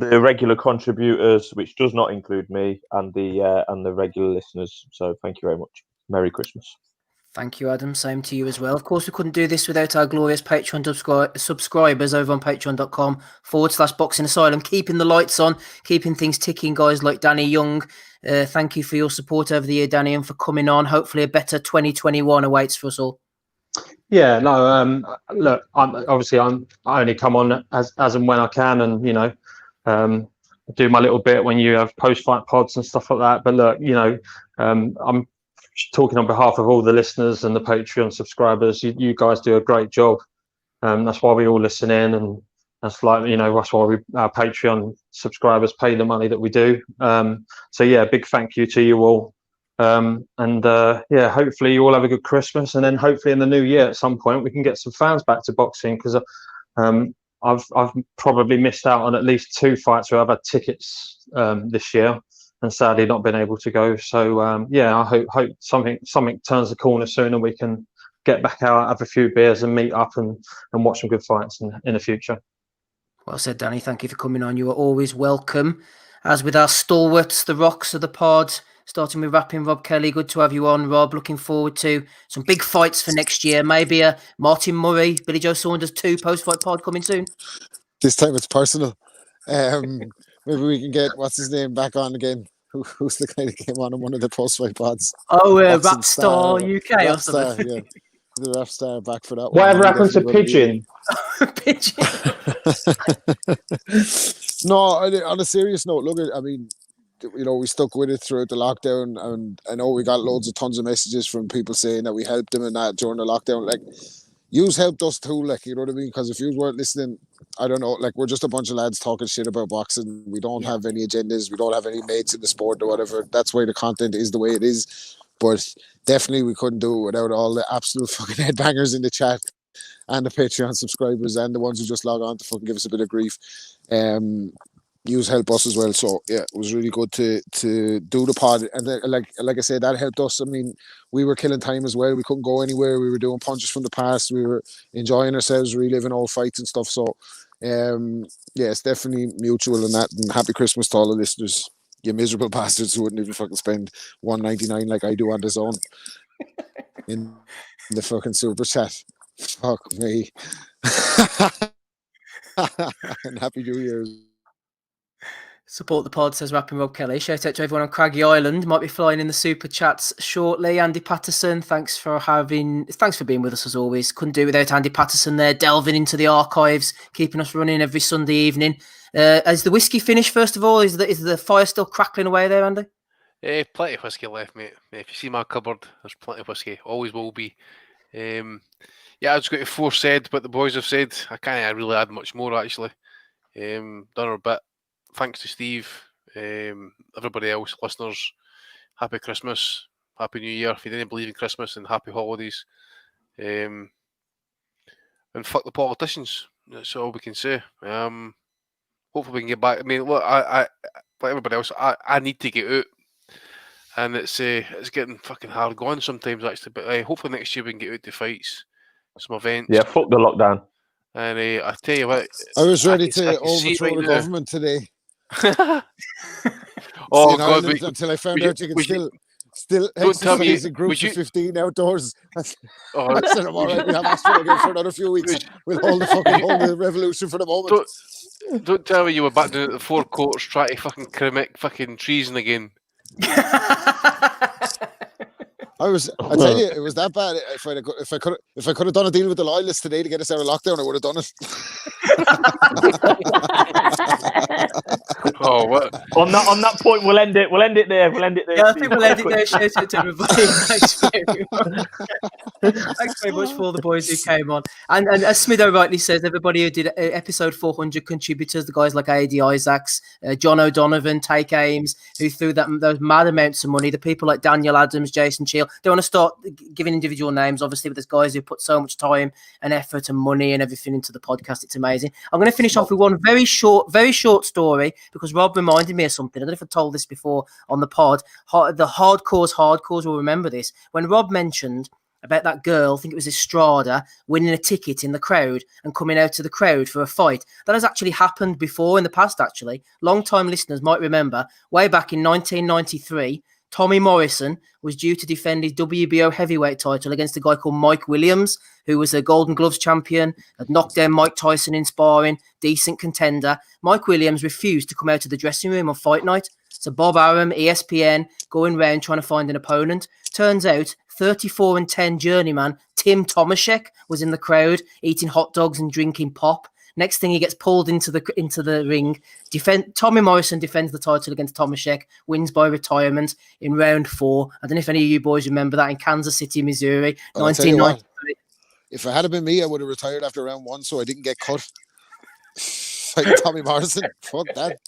regular contributors, which does not include me, and the regular listeners. So thank you very much. Merry Christmas. Thank you, Adam. Same to you as well. Of course, we couldn't do this without our glorious Patreon subscribers over on patreon.com/Boxing Asylum, keeping the lights on, keeping things ticking, guys like Danny Young. Thank you for your support over the year, Danny, and for coming on. Hopefully a better 2021 awaits for us all. Yeah, no, look, I only come on as and when I can, and do my little bit when you have post-fight pods and stuff like that. But look, I'm talking on behalf of all the listeners and the Patreon subscribers. You guys do a great job. That's why we all listen in, and that's that's why our Patreon subscribers pay the money that we do. So yeah, big thank you to you all. Hopefully you all have a good Christmas, and then hopefully in the new year at some point we can get some fans back to boxing, because I've probably missed out on at least 2 fights where I've had tickets this year, and sadly not been able to go. So I hope something turns the corner soon and we can get back out, have a few beers and meet up and watch some good fights in the future. Well said, Danny. Thank you for coming on. You are always welcome. As with our stalwarts, the rocks of the pod, starting with rapping Rob Kelly. Good to have you on, Rob. Looking forward to some big fights for next year. Maybe a Martin Murray, Billy Joe Saunders 2 post-fight pod coming soon. This time it's personal. Maybe we can get, what's his name, back on again. Who's the guy that came on in one of the post-fight pods? Oh, Rap Star UK or something. Yeah. The Rap Star back for that. Whatever happened to Pigeon? Pigeon. No, on a serious note, look, we stuck with it throughout the lockdown, and I know we got tons of messages from people saying that we helped them and that during the lockdown. Like, yous helped us too, like, you know what I mean? Because if you weren't listening, I don't know, like, we're just a bunch of lads talking shit about boxing. We don't have any agendas. We don't have any mates in the sport or whatever. That's why the content is the way it is. But definitely we couldn't do it without all the absolute fucking headbangers in the chat, and the Patreon subscribers, and the ones who just log on to fucking give us a bit of grief. yous help us as well. So yeah, it was really good to do the pod, and like I said, that helped us. I mean, we were killing time as well. We couldn't go anywhere. We were doing punches from the past. We were enjoying ourselves, reliving old fights and stuff. So yeah, it's definitely mutual in that. And happy Christmas to all the listeners. You miserable bastards who wouldn't even fucking spend $1.99 like I do on this own in the fucking super chat. Fuck me. And happy New Year's. Support the pod, says Rapping Rob Kelly. Shout out to everyone on Craggy Island. Might be flying in the super chats shortly. Andy Patterson, thanks for being with us as always. Couldn't do it without Andy Patterson there, delving into the archives, keeping us running every Sunday evening. Is the whiskey finished first of all? Is the fire still crackling away there, Andy? Plenty of whiskey left, mate. If you see my cupboard, there's plenty of whiskey. Always will be. Yeah, I just got to force said what the boys have said. I can't really add much more actually. Done our bit. Thanks to Steve, everybody else, listeners. Happy Christmas, Happy New Year. If you didn't believe in Christmas, and happy holidays. And fuck the politicians. That's all we can say. Hopefully we can get back. I mean, look, I like everybody else, I need to get out, and it's getting fucking hard going sometimes actually. But hopefully next year we can get out to fights, some events. Yeah, fuck the lockdown. And I tell you what, I was ready I to can see it overthrow right the now. government today. Oh in God! Ireland, until I found out you can still don't tell me- exercise in groups of 15 outdoors. I Oh, said, I'm all right. We have Astro again for another few weeks. We'll hold the revolution for the moment. don't tell me you were back down at the Four Courts trying to fucking commit fucking treason again. I tell you, it was that bad. If I could have done a deal with the loyalists today to get us out of lockdown, I would have done it. Oh, what? On that point, we'll end it. We'll end it there. Yeah, I think we'll end it there. Shout out to everybody. Thanks very much. Thanks very much for all the boys who came on. And as Smitho rightly says, everybody who did episode 400 contributors, the guys like A.D. Isaacs, John O'Donovan, Take Ames, who threw those mad amounts of money, the people like Daniel Adams, Jason Cheel. Don't want to start giving individual names, obviously, but there's guys who put so much time and effort and money and everything into the podcast. It's amazing. I'm going to finish off with one very short story because Rob reminded me of something. I don't know if I told this before on the pod. The hardcores will remember this. When Rob mentioned about that girl, I think it was Estrada, winning a ticket in the crowd and coming out to the crowd for a fight. That has actually happened before in the past, actually. Long-time listeners might remember, way back in 1993, Tommy Morrison was due to defend his WBO heavyweight title against a guy called Mike Williams, who was a Golden Gloves champion, had knocked down Mike Tyson in sparring, decent contender. Mike Williams refused to come out of the dressing room on fight night. So Bob Arum, ESPN, going round trying to find an opponent. Turns out 34-10 journeyman Tim Tomaszek was in the crowd, eating hot dogs and drinking pop. Next thing, he gets pulled into the ring. Tommy Morrison defends the title against Tomaszek, wins by retirement in round 4. I don't know if any of you boys remember that in Kansas City, Missouri, 1993. If it had been me, I would have retired after round 1, so I didn't get cut. Like Tommy Morrison, fuck that.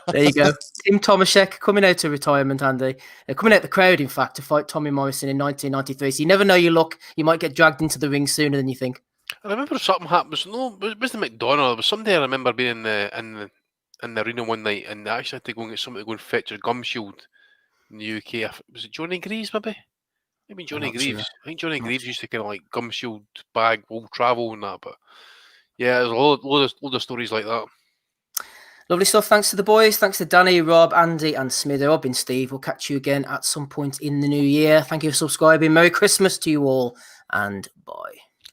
There you go. Tim Tomaszek coming out of retirement, Andy. Coming out the crowd, in fact, to fight Tommy Morrison in 1993. So you never know your luck. You might get dragged into the ring sooner than you think. I remember something happened. It wasn't McDonald. It was somebody I remember being in the arena one night, and I actually had to go and get somebody to go and fetch a gum shield in the UK. Was it Johnny Greaves, maybe? Maybe Johnny Greaves. Sure. I think Johnny Greaves used to kind of like gum shield bag, all travel and that. But yeah, there's a load of stories like that. Lovely stuff. Thanks to the boys. Thanks to Danny, Rob, Andy, and Smitho. I've been Steve. We'll catch you again at some point in the new year. Thank you for subscribing. Merry Christmas to you all, and bye.